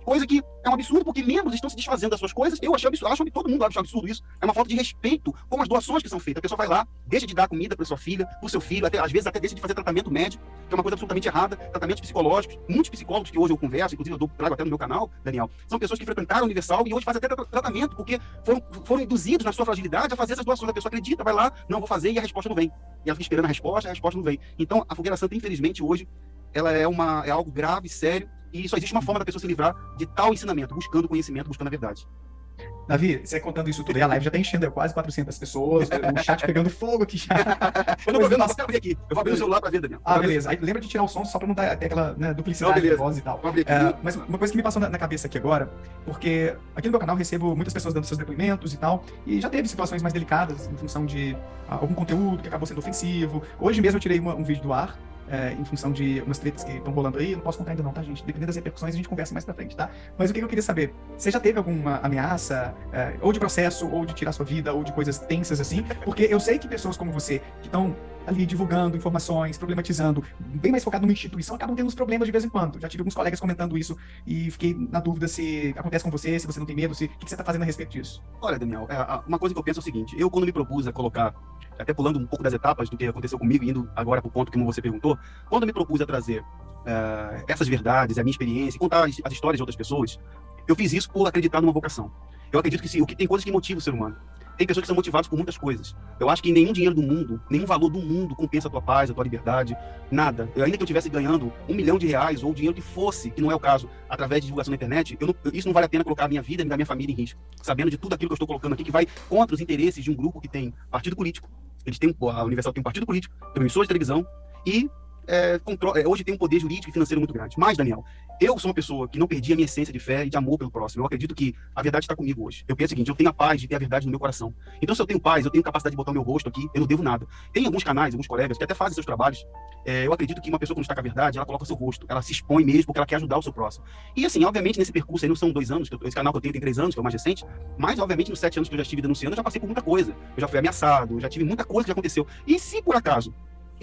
Coisa que é um absurdo, porque membros estão se desfazendo das suas coisas. Eu acho absurdo, todo mundo acha absurdo isso. É uma falta de respeito com as doações que são feitas. A pessoa vai lá, deixa de dar comida para sua filha, para o seu filho, às vezes até deixa de fazer tratamento médico, que é uma coisa absolutamente errada, tratamentos psicológicos. Muitos psicólogos que hoje eu converso, inclusive eu trago até no meu canal, Daniel, são pessoas que frequentaram a Universal e hoje fazem até tratamento, porque foram induzidos na sua fragilidade a fazer essas doações. A pessoa acredita, vai lá, não vou fazer, e a resposta não vem. E ela fica esperando a resposta não vem. Então, a Fogueira Santa, infelizmente, hoje, ela é algo grave, sério, e só existe uma forma da pessoa se livrar de tal ensinamento, buscando conhecimento, buscando a verdade. Davi, você contando isso tudo aí, a live já tá enchendo, quase 400 pessoas, o chat pegando fogo aqui já. Eu não tô vendo, mas eu abrir aqui. Eu vou abrir o celular pra ver, Daniel. Beleza. Aí lembra de tirar o som só pra não ter aquela duplicidade de voz e tal. Mas uma coisa que me passou na cabeça aqui agora, porque aqui no meu canal eu recebo muitas pessoas dando seus depoimentos e tal, e já teve situações mais delicadas em função de algum conteúdo que acabou sendo ofensivo. Hoje mesmo eu tirei um vídeo do ar, em função de umas tretas que estão rolando aí. Eu não posso contar ainda não, tá, gente? Dependendo das repercussões, a gente conversa mais pra frente, tá? Mas o que eu queria saber? Você já teve alguma ameaça, ou de processo, ou de tirar sua vida, ou de coisas tensas assim? Porque eu sei que pessoas como você, que estão ali divulgando informações, problematizando, bem mais focado numa instituição, acabam tendo uns problemas de vez em quando. Já tive alguns colegas comentando isso e fiquei na dúvida se acontece com você, se você não tem medo, o que você tá fazendo a respeito disso? Olha, Daniel, uma coisa que eu penso é o seguinte, eu quando me propus a colocar, até pulando um pouco das etapas do que aconteceu comigo, indo agora pro ponto que você perguntou, quando eu me propus a trazer essas verdades, a minha experiência, contar as histórias de outras pessoas, eu fiz isso por acreditar numa vocação. Eu acredito que sim, tem coisas que motivam o ser humano. Tem pessoas que são motivadas por muitas coisas. Eu acho que nenhum dinheiro do mundo, nenhum valor do mundo compensa a tua paz, a tua liberdade, nada. Ainda que eu estivesse ganhando R$1 milhão, ou o dinheiro que fosse, que não é o caso, através de divulgação na internet, isso não vale a pena colocar a minha vida e a minha família em risco. Sabendo de tudo aquilo que eu estou colocando aqui, que vai contra os interesses de um grupo que tem partido político. A Universal tem um partido político, tem uma emissora de televisão e hoje tem um poder jurídico e financeiro muito grande. Mas, Daniel, eu sou uma pessoa que não perdi a minha essência de fé e de amor pelo próximo. Eu acredito que a verdade está comigo hoje. Eu penso o seguinte, eu tenho a paz de ter a verdade no meu coração. Então, se eu tenho paz, eu tenho capacidade de botar o meu rosto aqui, eu não devo nada. Tem alguns canais, alguns colegas que até fazem seus trabalhos. Eu acredito que uma pessoa quando está com a verdade, ela coloca o seu rosto, ela se expõe mesmo porque ela quer ajudar o seu próximo. E assim, obviamente, nesse percurso aí não são 2 anos, esse canal que eu tenho tem 3 anos, que é o mais recente, mas obviamente nos 7 anos que eu já estive denunciando, eu já passei por muita coisa. Eu já fui ameaçado, já tive muita coisa que aconteceu. E se por acaso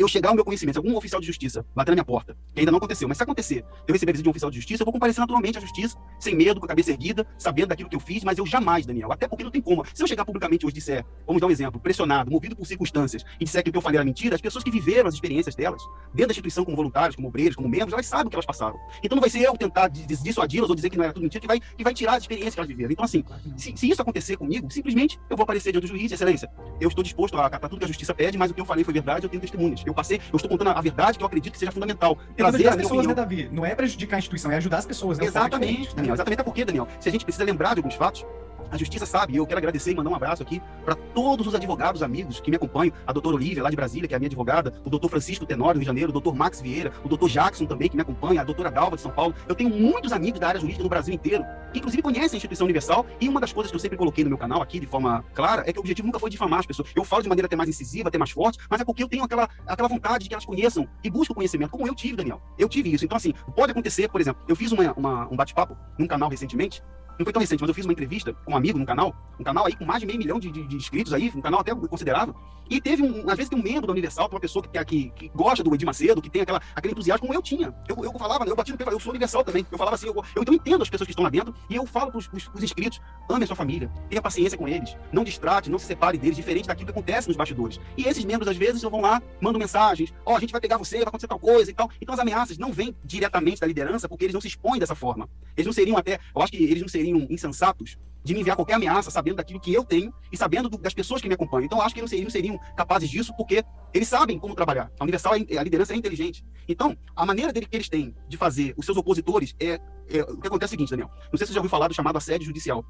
eu chegar ao meu conhecimento, se algum oficial de justiça bater na minha porta, que ainda não aconteceu, mas se acontecer, eu receber a visita de um oficial de justiça, eu vou comparecer naturalmente à justiça, sem medo, com a cabeça erguida, sabendo daquilo que eu fiz, mas eu jamais, Daniel, até porque não tem como. Se eu chegar publicamente hoje e disser, vamos dar um exemplo, pressionado, movido por circunstâncias, e disser que o que eu falei era mentira, as pessoas que viveram as experiências delas, dentro da instituição como voluntários, como obreiros, como membros, elas sabem o que elas passaram. Então não vai ser eu tentar dissuadi-las ou dizer que não era tudo mentira, que vai tirar as experiências que elas viveram. Então assim, se isso acontecer comigo, simplesmente eu vou aparecer diante do juiz, excelência, eu estou disposto a acatar tudo que a justiça pede, mas o que eu falei foi verdade, eu tenho testemunhas. Eu estou contando a verdade que eu acredito que seja fundamental. Trazer as pessoas, né, Davi? Não é prejudicar a instituição, é ajudar as pessoas. Né? Exatamente, Daniel. Exatamente, porque, Daniel, se a gente precisa lembrar de alguns fatos, a justiça sabe, e eu quero agradecer e mandar um abraço aqui para todos os advogados amigos que me acompanham, a doutora Olívia, lá de Brasília, que é a minha advogada, o doutor Francisco Tenório, do Rio de Janeiro, o doutor Max Vieira, o doutor Jackson também, que me acompanha, a doutora Dalva, de São Paulo. Eu tenho muitos amigos da área jurídica no Brasil inteiro, que inclusive conhecem a instituição universal, e uma das coisas que eu sempre coloquei no meu canal aqui, de forma clara, é que o objetivo nunca foi difamar as pessoas. Eu falo de maneira até mais incisiva, até mais forte, mas é porque eu tenho aquela vontade de que elas conheçam e busquem conhecimento, como eu tive, Daniel. Eu tive isso. Então, assim, pode acontecer, por exemplo, eu fiz um bate-papo num canal recentemente. Não foi tão recente, mas eu fiz uma entrevista com um amigo num canal aí com mais de 500 mil de inscritos aí, um canal até considerável, e teve, às vezes tem um membro da Universal, uma pessoa que gosta do Edir Macedo, que tem aquele entusiasmo como eu tinha. Eu falava, eu bati no pé, eu sou Universal também, eu falava assim, então entendo as pessoas que estão lá dentro, e eu falo pros inscritos, ame a sua família, tenha paciência com eles, não distrate, não se separe deles, diferente daquilo que acontece nos bastidores. E esses membros, às vezes, vão lá, mandam mensagens, a gente vai pegar você, vai acontecer tal coisa e tal. Então as ameaças não vêm diretamente da liderança, porque eles não se expõem dessa forma. Eles não seriam eu acho que eles não seriam insensatos de me enviar qualquer ameaça, sabendo daquilo que eu tenho e sabendo das pessoas que me acompanham. Então, eu acho que eles não seriam capazes disso, porque eles sabem como trabalhar. A Universal, a liderança é inteligente. Então, a maneira que eles têm de fazer os seus opositores o que acontece é o seguinte, Daniel. Não sei se você já ouviu falar do chamado assédio judicial.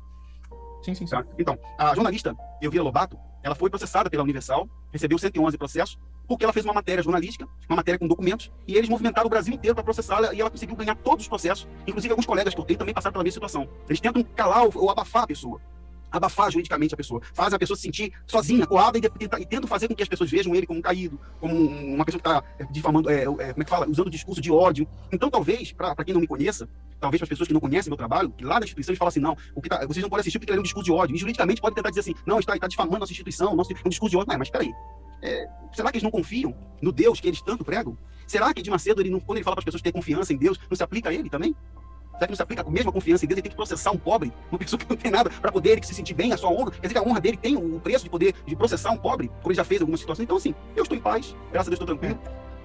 Sim. Tá? Então, a jornalista Elvira Lobato, ela foi processada pela Universal, recebeu 111 processos, porque ela fez uma matéria jornalística, uma matéria com documentos, e eles movimentaram o Brasil inteiro para processá-la, e ela conseguiu ganhar todos os processos. Inclusive, alguns colegas que eu tenho também passaram pela mesma situação. Eles tentam calar ou abafar a pessoa. Abafar juridicamente a pessoa, faz a pessoa se sentir sozinha, coada, e tentam fazer com que as pessoas vejam ele como um caído, como uma pessoa que está difamando, como é que fala, usando discurso de ódio. Então, talvez, para quem não me conheça, talvez para as pessoas que não conhecem meu trabalho, que lá na instituição eles falam assim, não, vocês não podem assistir porque ele é um discurso de ódio, e juridicamente pode tentar dizer assim, não, está difamando nossa instituição, é um discurso de ódio. Mas peraí, será que eles não confiam no Deus que eles tanto pregam? Será que Edir Macedo, quando ele fala para as pessoas ter confiança em Deus, não se aplica a ele também? Será que não se aplica com a mesma confiança em Deus? Ele tem que processar um pobre, uma pessoa que não tem nada, para poder ele se sentir bem, a sua honra. Quer dizer que a honra dele tem o preço de processar um pobre, como ele já fez em algumas situações. Então, assim, eu estou em paz, graças a Deus estou tranquilo.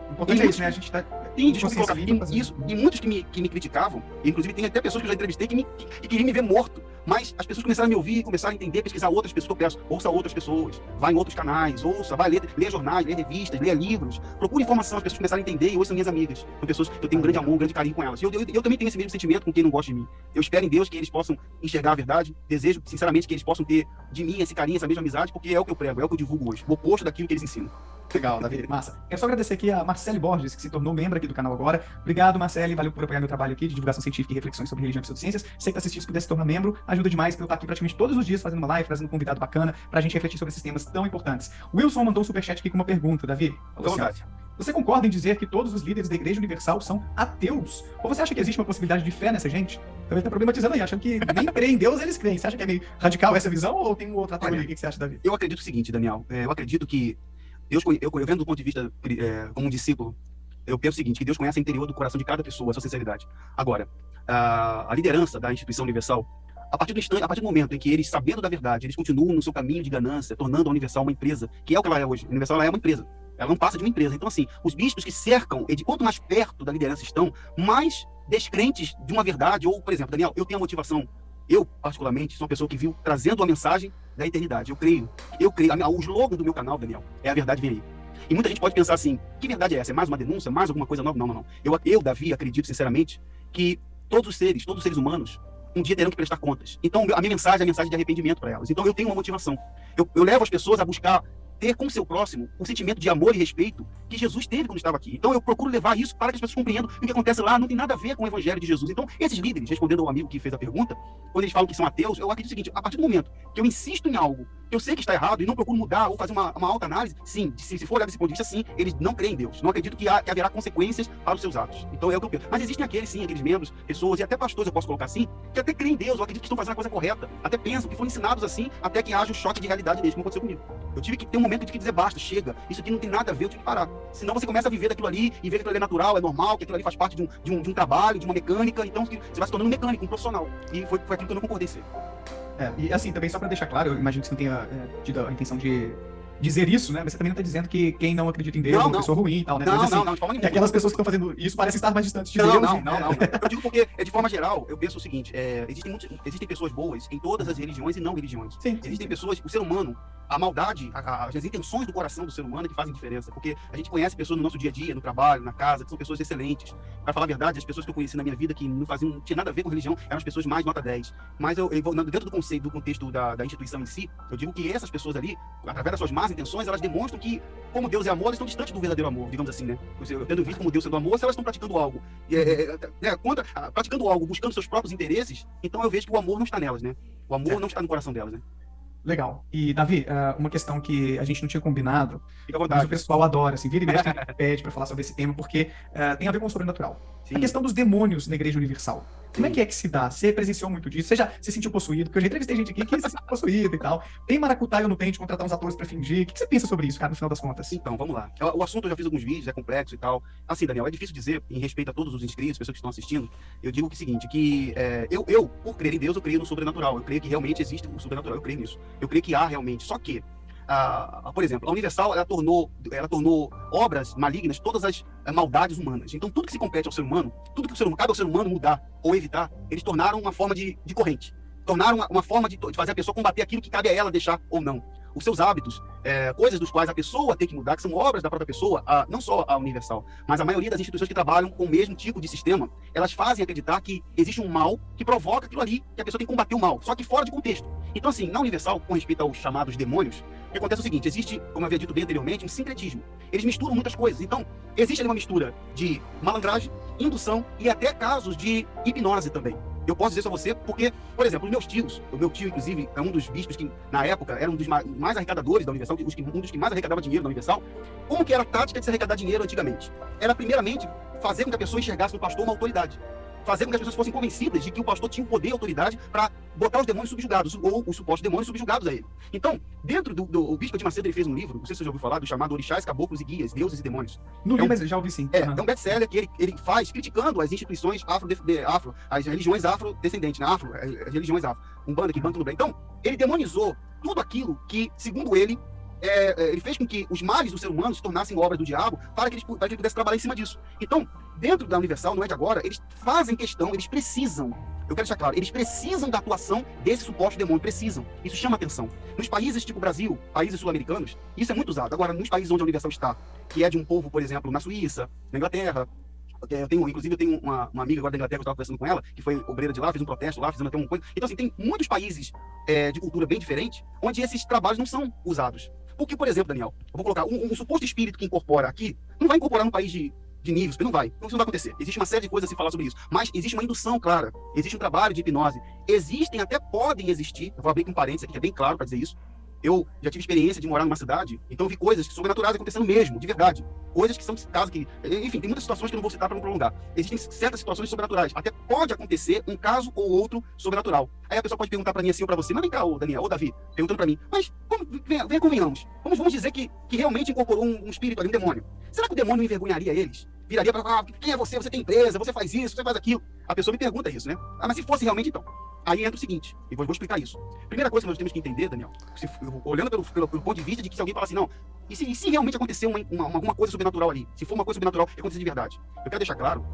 O importante é isso, né? A gente está... E muitos que me criticavam, inclusive tem até pessoas que eu já entrevistei que queriam me ver morto, mas as pessoas começaram a me ouvir, começaram a entender, pesquisar outras pessoas que eu peço. Ouça outras pessoas, vá em outros canais, vai ler jornais, ler revistas, ler livros, procure informação, as pessoas começaram a entender e hoje são minhas amigas. São pessoas que eu tenho um grande amor, um grande carinho com elas. E eu também tenho esse mesmo sentimento com quem não gosta de mim. Eu espero em Deus que eles possam enxergar a verdade, desejo sinceramente que eles possam ter de mim esse carinho, essa mesma amizade, porque é o que eu prego, é o que eu divulgo hoje, o oposto daquilo que eles ensinam. Legal, Davi, massa. Quero só agradecer aqui a Marcele Borges, que se tornou membro aqui do canal agora. Obrigado, Marcele, valeu por apoiar meu trabalho aqui de divulgação científica e reflexões sobre religião e pseudociências. Você que tá assistindo, se puder se tornar membro, ajuda demais, porque eu estar aqui praticamente todos os dias fazendo uma live, trazendo um convidado bacana pra gente refletir sobre esses temas tão importantes. Wilson mandou um superchat aqui com uma pergunta, Davi. Você concorda em dizer que todos os líderes da Igreja Universal são ateus? Ou você acha que existe uma possibilidade de fé nessa gente? Também tá problematizando aí, achando que nem creem em Deus, eles creem. Você acha que é meio radical essa visão ou tem outra teoria? O que você acha, Davi? Eu acredito o seguinte, Daniel. Eu acredito que Deus, eu vendo do ponto de vista como um discípulo, eu penso o seguinte, que Deus conhece o interior do coração de cada pessoa, a sua sinceridade. Agora, a liderança da instituição universal, a partir do momento em que eles, sabendo da verdade, eles continuam no seu caminho de ganância, tornando a Universal uma empresa, que é o que ela é hoje. A Universal ela é uma empresa. Ela não passa de uma empresa. Então, assim, os bispos que cercam, quanto mais perto da liderança estão, mais descrentes de uma verdade. Ou, por exemplo, Daniel, eu tenho a motivação. Eu, particularmente, sou uma pessoa que viu trazendo a mensagem da eternidade. Eu creio. O slogan do meu canal, Daniel, é a verdade vem aí. E muita gente pode pensar assim, que verdade é essa? É mais uma denúncia? Mais alguma coisa nova? Não. Eu, Davi, acredito sinceramente que todos os seres humanos, um dia terão que prestar contas. Então, a minha mensagem é a mensagem de arrependimento para elas. Então, eu tenho uma motivação. Eu levo as pessoas a buscar ter com o seu próximo um sentimento de amor e respeito que Jesus teve quando estava aqui. Então eu procuro levar isso para que as pessoas compreendam que o que acontece lá não tem nada a ver com o evangelho de Jesus. Então esses líderes, respondendo ao amigo que fez a pergunta, quando eles falam que são ateus, eu acredito o seguinte, a partir do momento que eu insisto em algo que eu sei que está errado e não procuro mudar ou fazer uma autoanálise, sim, se for olhar desse ponto de vista, sim, eles não creem em Deus. Não acredito que haverá consequências para os seus atos. Então é o que eu penso. Mas existem aqueles, sim, aqueles membros, pessoas e até pastores, eu posso colocar assim, que até creem em Deus, ou acreditam que estão fazendo a coisa correta, até pensam que foram ensinados assim, até que haja um choque de realidade deles, como aconteceu comigo. Eu tive que ter um momento de dizer basta, chega, isso aqui não tem nada a ver, eu tive que parar. Senão você começa a viver daquilo ali e ver que aquilo ali é natural, é normal, que aquilo ali faz parte de um trabalho, de uma mecânica, então você vai se tornando um mecânico, um profissional. E foi aquilo que eu não concordei ser. E assim, também só para deixar claro, eu imagino que você não tenha tido a intenção de dizer isso, né? Mas você também não está dizendo que quem não acredita em Deus é uma pessoa ruim e tal, né? Não, mas, assim, não, de forma nenhuma. aquelas pessoas que estão fazendo isso parecem estar mais distantes de Não, Deus. não. Eu digo porque, de forma geral, eu penso o seguinte, existem pessoas boas em todas as religiões e não religiões. Sim. Existem pessoas, o ser humano, a maldade, as intenções do coração do ser humano é que fazem diferença, porque a gente conhece pessoas no nosso dia a dia, no trabalho, na casa, que são pessoas excelentes. Para falar a verdade, as pessoas que eu conheci na minha vida que não tinha nada a ver com religião, eram as pessoas mais nota 10. Mas dentro do conceito, do contexto da instituição em si, eu digo que essas pessoas ali, através das suas más intenções, elas demonstram que, como Deus é amor, elas estão distantes do verdadeiro amor, digamos assim, né? Eu tendo visto como Deus sendo amor, se elas estão praticando algo, praticando algo, buscando seus próprios interesses, então eu vejo que o amor não está nelas, né? O amor não está no coração delas, né? Legal. E, Davi, uma questão que a gente não tinha combinado, Fica à vontade. mas o pessoal adora, assim, vira e mexe, pede para falar sobre esse tema, porque tem a ver com o sobrenatural. Sim. A questão dos demônios na Igreja Universal. Como é que se dá? Você presenciou muito disso? Você já se sentiu possuído? Porque eu já entrevistei gente aqui que se sentiu possuído e tal. Tem maracutaia no tente contratar uns atores pra fingir? O que você pensa sobre isso, cara, no final das contas? Então, vamos lá. O assunto eu já fiz alguns vídeos, é complexo e tal. Assim, Daniel, é difícil dizer, em respeito a todos os inscritos, pessoas que estão assistindo, eu digo que é o seguinte, que eu, por crer em Deus, eu creio no sobrenatural. Eu creio que realmente existe o sobrenatural, eu creio nisso. Eu creio que há realmente. Só que, por exemplo, a Universal, ela tornou obras malignas todas as maldades humanas. Então, tudo que se compete ao ser humano, tudo que cabe ao ser humano mudar ou evitar, eles tornaram uma forma de corrente. Tornaram uma forma de fazer a pessoa combater aquilo que cabe a ela deixar ou não. Os seus hábitos, coisas dos quais a pessoa tem que mudar, que são obras da própria pessoa, não só a Universal, mas a maioria das instituições que trabalham com o mesmo tipo de sistema, elas fazem acreditar que existe um mal que provoca aquilo ali, que a pessoa tem que combater o mal, só que fora de contexto. Então, assim, na Universal, com respeito aos chamados demônios, o que acontece é o seguinte, existe, como eu havia dito bem anteriormente, um sincretismo. Eles misturam muitas coisas. Então, existe ali uma mistura de malandragem, indução e até casos de hipnose também. Eu posso dizer isso a você porque, por exemplo, os meus tios, o meu tio, inclusive, é um dos bispos que, na época, era um dos mais arrecadadores da Universal, um dos que mais arrecadava dinheiro da Universal. Como que era a tática de se arrecadar dinheiro antigamente? Era, primeiramente, fazer com que a pessoa enxergasse no pastor uma autoridade. Fazer com que as pessoas fossem convencidas de que o pastor tinha o poder e a autoridade para botar os demônios subjugados, ou os supostos demônios subjugados a ele. Então, dentro o Bispo de Macedo, ele fez um livro, não sei se você já ouviu falar, do chamado Orixás, Caboclos e Guias, Deuses e Demônios. Não li, mas já ouvi sim. É um best-seller que ele faz criticando as instituições as religiões afrodescendentes, né? As religiões afro, Umbanda, Quimbanda, tudo bem. Então, ele demonizou tudo aquilo que, segundo ele, ele fez com que os males do ser humano se tornassem obras do diabo para que ele pudesse trabalhar em cima disso. Então, dentro da Universal, não é de agora, eles fazem questão, eles precisam, eu quero deixar claro, eles precisam da atuação desse suposto demônio, precisam. Isso chama atenção. Nos países tipo Brasil, países sul-americanos, isso é muito usado. Agora, nos países onde a Universal está, que é de um povo, por exemplo, na Suíça, na Inglaterra, eu tenho uma amiga agora da Inglaterra, eu estava conversando com ela, que foi obreira de lá, fez um protesto lá, fizemos até uma coisa. Então, assim, tem muitos países de cultura bem diferente, onde esses trabalhos não são usados. Porque, por exemplo, Daniel, eu vou colocar um suposto espírito que incorpora aqui, não vai incorporar num país de níveis, não vai. Então, isso não vai acontecer. Existe uma série de coisas a se falar sobre isso. Mas existe uma indução clara. Existe um trabalho de hipnose. Podem existir, eu vou abrir aqui um parênteses aqui, que é bem claro para dizer isso. Eu já tive experiência de morar numa cidade, então eu vi coisas sobrenaturais acontecendo mesmo, de verdade. Coisas que são casos que... Enfim, tem muitas situações que eu não vou citar para não prolongar. Existem certas situações sobrenaturais. Até pode acontecer um caso ou outro sobrenatural. Aí a pessoa pode perguntar para mim assim ou para você, mas vem cá, ô Daniel, ô Davi, perguntando para mim, mas vem convenhamos. Vamos dizer que realmente incorporou um espírito ali, um demônio. Será que o demônio envergonharia eles? Viraria para quem é você? Você tem empresa, você faz isso, você faz aquilo. A pessoa me pergunta isso, né? Mas se fosse realmente então. Aí entra o seguinte, e vou explicar isso. Primeira coisa que nós temos que entender, Daniel, olhando pelo ponto de vista de que se alguém falar assim, não, e se realmente acontecer alguma coisa sobrenatural ali, se for uma coisa sobrenatural e acontecer de verdade, eu quero deixar claro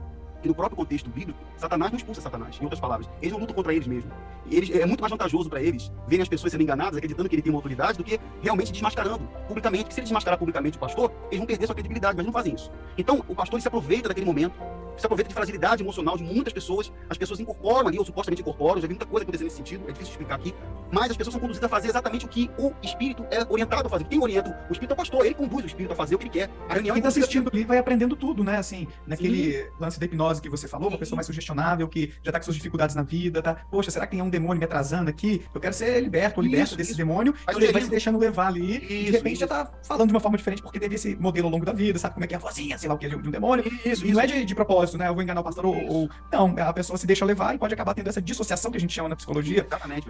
que no próprio contexto bíblico, Satanás não expulsa Satanás, em outras palavras. Eles não lutam contra eles mesmos. É muito mais vantajoso para eles verem as pessoas sendo enganadas, acreditando que ele tem uma autoridade, do que realmente desmascarando publicamente. Porque se ele desmascarar publicamente o pastor, eles vão perder sua credibilidade, mas não fazem isso. Então, o pastor ele se aproveita daquele momento, se aproveita de fragilidade emocional de muitas pessoas, as pessoas incorporam ali, ou supostamente incorporam, já vi muita coisa acontecer nesse sentido, é difícil explicar aqui, mas as pessoas são conduzidas a fazer exatamente o que o espírito é orientado a fazer. Quem orienta o espírito é o pastor, ele conduz o espírito a fazer o que ele quer. A reunião Quem está assistindo ali vai aprendendo tudo, né? Assim, naquele lance da hipnose que você falou, uma pessoa mais sugestionável, que já tá com suas dificuldades na vida, tá? Poxa, será que tem um demônio me atrasando aqui? Eu quero ser liberto ou liberto desse demônio. Mas Ele vai se deixando levar ali e de repente já tá falando de uma forma diferente porque teve esse modelo ao longo da vida, sabe como é que é a vozinha, sei lá o que, de um demônio. E não é de propósito, né? Eu vou enganar o pastor ou... Não, a pessoa se deixa levar e pode acabar tendo essa dissociação que a gente chama na psicologia,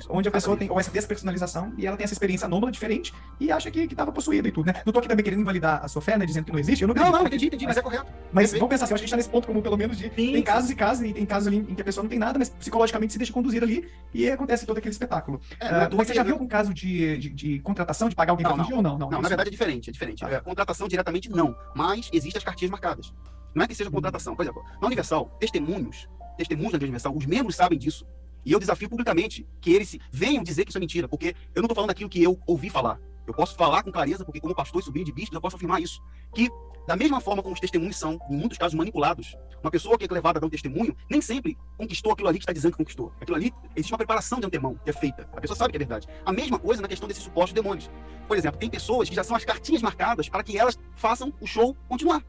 onde a pessoa tem ou essa despersonalização e ela tem essa experiência anômala, diferente, e acha que tava possuída e tudo, né? Não tô aqui também querendo invalidar a sua fé, né? Dizendo que não existe. Eu não acredito. Não, entendi, mas é correto. Mas vamos pensar assim, eu acho que a gente tá nesse ponto como pelo menos de... Tem casos e casos, e tem casos ali em que a pessoa não tem nada, mas psicologicamente se deixa conduzir ali e acontece todo aquele espetáculo. Mas você já viu algum caso de contratação, de pagar alguém pra fingir ou não? Não, na verdade é diferente. Contratação diretamente não, mas existem as cartinhas marcadas. Não é que seja contratação. Por exemplo, na Universal, testemunhos da Igreja Universal, os membros sabem disso. E eu desafio publicamente que eles venham dizer que isso é mentira, porque eu não estou falando aquilo que eu ouvi falar. Eu posso falar com clareza, porque como pastor e sobrinho de bispos, eu posso afirmar isso. Que, da mesma forma como os testemunhos são, em muitos casos, manipulados, uma pessoa que é levada a dar um testemunho, nem sempre conquistou aquilo ali que está dizendo que conquistou. Aquilo ali, existe uma preparação de antemão, que é feita. A pessoa sabe que é verdade. A mesma coisa na questão desses supostos demônios. Por exemplo, tem pessoas que já são as cartinhas marcadas para que elas façam o show continuar.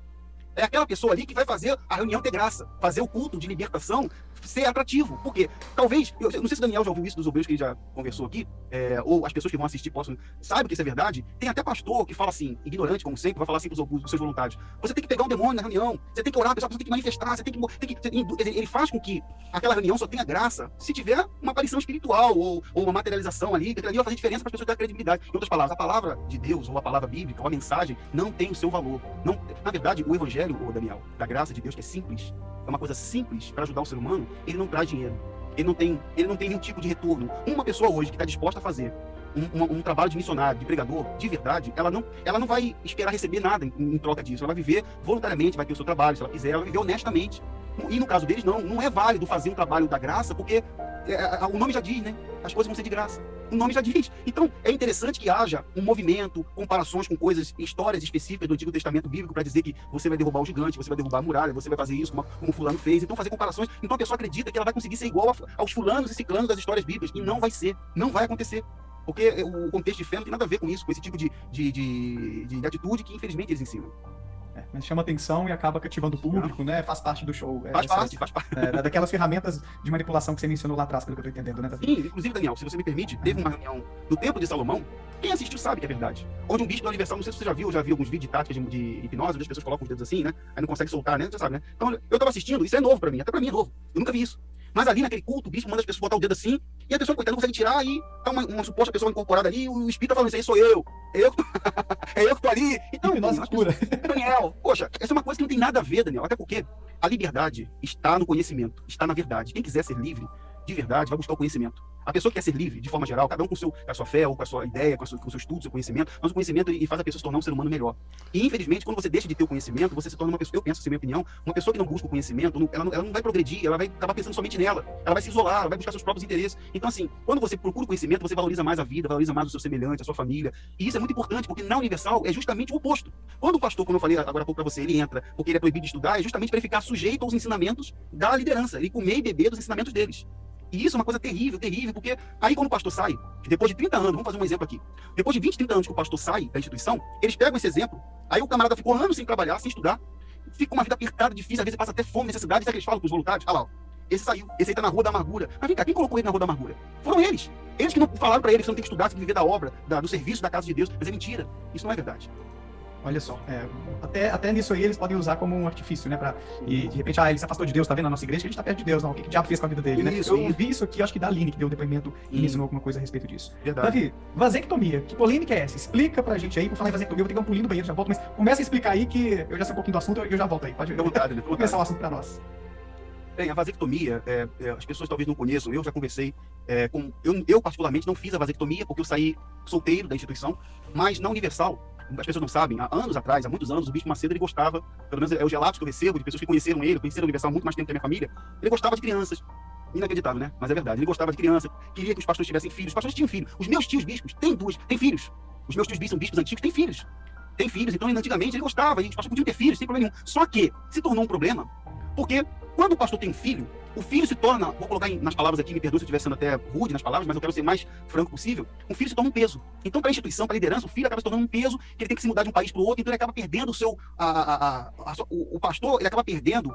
É aquela pessoa ali que vai fazer a reunião ter graça, fazer o culto de libertação ser atrativo. Por quê? Talvez, eu não sei se o Daniel já ouviu isso dos obreiros que ele já conversou aqui, ou as pessoas que vão assistir sabem que isso é verdade. Tem até pastor que fala assim, ignorante como sempre, vai falar assim para os seus voluntários: você tem que pegar um demônio na reunião, você tem que orar, a pessoa tem que manifestar, você tem que... Ele faz com que aquela reunião só tenha graça se tiver uma aparição espiritual ou uma materialização ali, que aquilo ali vai fazer diferença para as pessoas darem credibilidade. Em outras palavras, a palavra de Deus, ou a palavra bíblica, ou a mensagem, não tem o seu valor. Não, na verdade, o evangelho, Daniel, da graça de Deus, que é simples, é uma coisa simples para ajudar o ser humano, ele não traz dinheiro. Ele não tem nenhum tipo de retorno. Uma pessoa hoje que está disposta a fazer um trabalho de missionário, de pregador, de verdade, ela não vai esperar receber nada em troca disso. Ela vai viver voluntariamente, vai ter o seu trabalho, se ela quiser, ela vai viver honestamente. E no caso deles, não é válido fazer um trabalho da graça, porque o nome já diz, né? As coisas vão ser de graça. O nome já diz. Então, é interessante que haja um movimento, comparações com coisas, histórias específicas do Antigo Testamento Bíblico para dizer que você vai derrubar o gigante, você vai derrubar a muralha, você vai fazer isso como fulano fez. Então, fazer comparações. Então, a pessoa acredita que ela vai conseguir ser igual aos fulanos e ciclanos das histórias bíblicas. E não vai ser. Não vai acontecer. Porque o contexto de fé não tem nada a ver com isso, com esse tipo de atitude que, infelizmente, eles ensinam. Mas chama atenção e acaba cativando o público, né? Faz parte do show. Faz parte. Daquelas ferramentas de manipulação que você mencionou lá atrás, pelo que eu tô entendendo, né, Davi? Sim, inclusive, Daniel, se você me permite, teve uma reunião no Templo de Salomão. Quem assistiu sabe que é verdade. Onde um bispo da Universal, não sei se você já viu, alguns vídeos de táticas de hipnose, onde as pessoas colocam os dedos assim, né? Aí não consegue soltar, né? Você sabe, né? Então, eu tava assistindo, isso é novo pra mim, até pra mim é novo. Eu nunca vi isso. Mas ali naquele culto, o bispo manda as pessoas botar o dedo assim, e a pessoa, coitada, não consegue tirar, e tá uma suposta pessoa incorporada ali, e o espírito tá falando: isso aí sou eu. É eu que tô ali. Então, nossa, cura. Daniel, poxa, essa é uma coisa que não tem nada a ver, Daniel. Até porque a liberdade está no conhecimento, está na verdade. Quem quiser ser livre, de verdade, vai buscar o conhecimento. A pessoa que quer ser livre, de forma geral, cada um com a sua fé, ou com a sua ideia, com o seu estudo, seu conhecimento, mas o conhecimento ele faz a pessoa se tornar um ser humano melhor. E, infelizmente, quando você deixa de ter o conhecimento, você se torna uma pessoa, eu penso, assim, minha opinião, uma pessoa que não busca o conhecimento, ela não vai progredir, ela vai acabar pensando somente nela, ela vai se isolar, ela vai buscar seus próprios interesses. Então, assim, quando você procura o conhecimento, você valoriza mais a vida, valoriza mais o seu semelhante, a sua família, e isso é muito importante, porque na Universal é justamente o oposto. Quando o pastor, como eu falei agora há pouco pra você, ele entra porque ele é proibido de estudar, é justamente para ele ficar sujeito aos ensinamentos da liderança, ele comer e beber dos ensinamentos deles. E isso é uma coisa terrível, terrível, porque aí quando o pastor sai, depois de 30 anos, vamos fazer um exemplo aqui, depois de 20, 30 anos que o pastor sai da instituição, eles pegam esse exemplo, aí o camarada ficou anos sem trabalhar, sem estudar, fica uma vida apertada, difícil, às vezes passa até fome, necessidade, sabe o que eles falam para os voluntários? Ah lá, ó, esse saiu, esse aí tá na rua da amargura. Mas vem cá, quem colocou ele na rua da amargura? Foram eles. Eles que não falaram para ele que você não tem que estudar, você tem que viver da obra, do serviço da casa de Deus. Mas é mentira, isso não é verdade. Olha só, até nisso aí eles podem usar como um artifício, né? E de repente, ele se afastou de Deus, tá vendo? A nossa igreja, que a gente tá perto de Deus, não. O que o diabo fez com a vida dele, né? Eu vi isso aqui, acho que da Aline, que deu um depoimento e me ensinou alguma coisa a respeito disso. Verdade. Davi, vasectomia, que polêmica é essa? Explica pra gente aí, por falar em vasectomia, eu vou ter que dar um pulinho no banheiro, já volto, mas começa a explicar aí que eu já sei um pouquinho do assunto e eu já volto aí. Pode começar o assunto pra nós. Bem, a vasectomia, as pessoas talvez não conheçam, eu já conversei eu particularmente não fiz a vasectomia porque eu saí solteiro da instituição, mas na Universal, as pessoas não sabem, há anos atrás, há muitos anos, o Bispo Macedo, ele gostava, pelo menos é os relatos que eu recebo de pessoas que conheceram a Universal há muito mais tempo que a minha família, ele gostava de crianças. Inacreditável, né? Mas é verdade. Ele gostava de criança, queria que os pastores tivessem filhos. Os pastores tinham filhos. Os meus tios bispos têm filhos. Os meus tios bispos são bispos antigos, têm filhos. Então antigamente ele gostava, e os pastores podiam ter filhos, sem problema nenhum. Só que se tornou um problema Porque quando o pastor tem um filho, o filho se torna, vou colocar nas palavras aqui, me perdoe se eu estiver sendo até rude nas palavras, mas eu quero ser mais franco possível, um filho se torna um peso. Então, para a instituição, para a liderança, o filho acaba se tornando um peso, que ele tem que se mudar de um país para o outro, então ele acaba perdendo o seu... o pastor, ele acaba perdendo,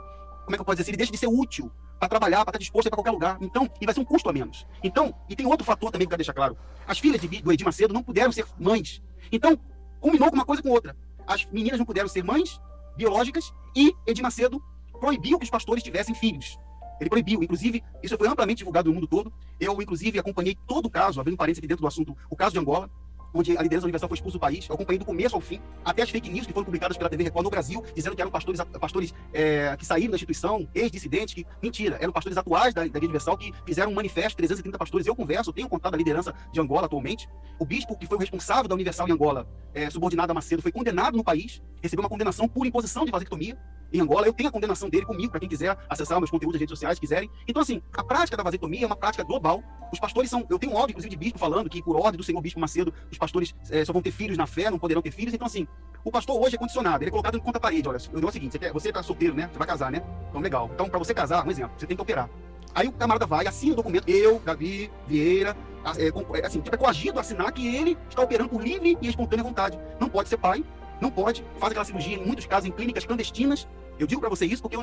como é que eu posso dizer assim, ele deixa de ser útil para trabalhar, para estar disposto a ir para qualquer lugar. Então, e vai ser um custo a menos. Então, e tem outro fator também que eu quero deixar claro. As filhas do Edir Macedo não puderam ser mães. Então, combinou com uma coisa com outra. As meninas não puderam ser mães biológicas e Edir Macedo proibiu que os pastores tivessem filhos. Ele proibiu, inclusive, isso foi amplamente divulgado no mundo todo. Eu, inclusive, acompanhei todo o caso, abrindo parênteses aqui dentro do assunto, o caso de Angola, onde a liderança universal foi expulsa do país. Eu acompanhei do começo ao fim, até as fake news que foram publicadas pela TV Record no Brasil, dizendo que eram pastores que saíram da instituição, ex-dissidentes, que, mentira, eram pastores atuais da Igreja Universal que fizeram um manifesto, 330 pastores. Eu converso, eu tenho contato da liderança de Angola atualmente. O bispo que foi o responsável da Universal em Angola, subordinado a Macedo, foi condenado no país, recebeu uma condenação por imposição de vasectomia em Angola. Eu tenho a condenação dele comigo, para quem quiser acessar meus conteúdos nas redes sociais, quiserem. Então, assim, a prática da vasectomia é uma prática global. Os pastores são... Eu tenho um áudio, inclusive, de bispo falando que, por ordem do senhor bispo Macedo, os pastores só vão ter filhos na fé, não poderão ter filhos. Então, assim, o pastor hoje é condicionado, ele é colocado em conta-parede. Olha, eu digo o seguinte, você tá solteiro, né? Você vai casar, né? Então, legal. Então, para você casar, um exemplo, você tem que operar. Aí o camarada vai, assina o documento, eu, Davi Vieira, assim, tipo, é coagido a assinar que ele está operando por livre e espontânea vontade. Não pode ser pai, não pode, faz aquela cirurgia, em muitos casos, em clínicas clandestinas. Eu digo para você isso porque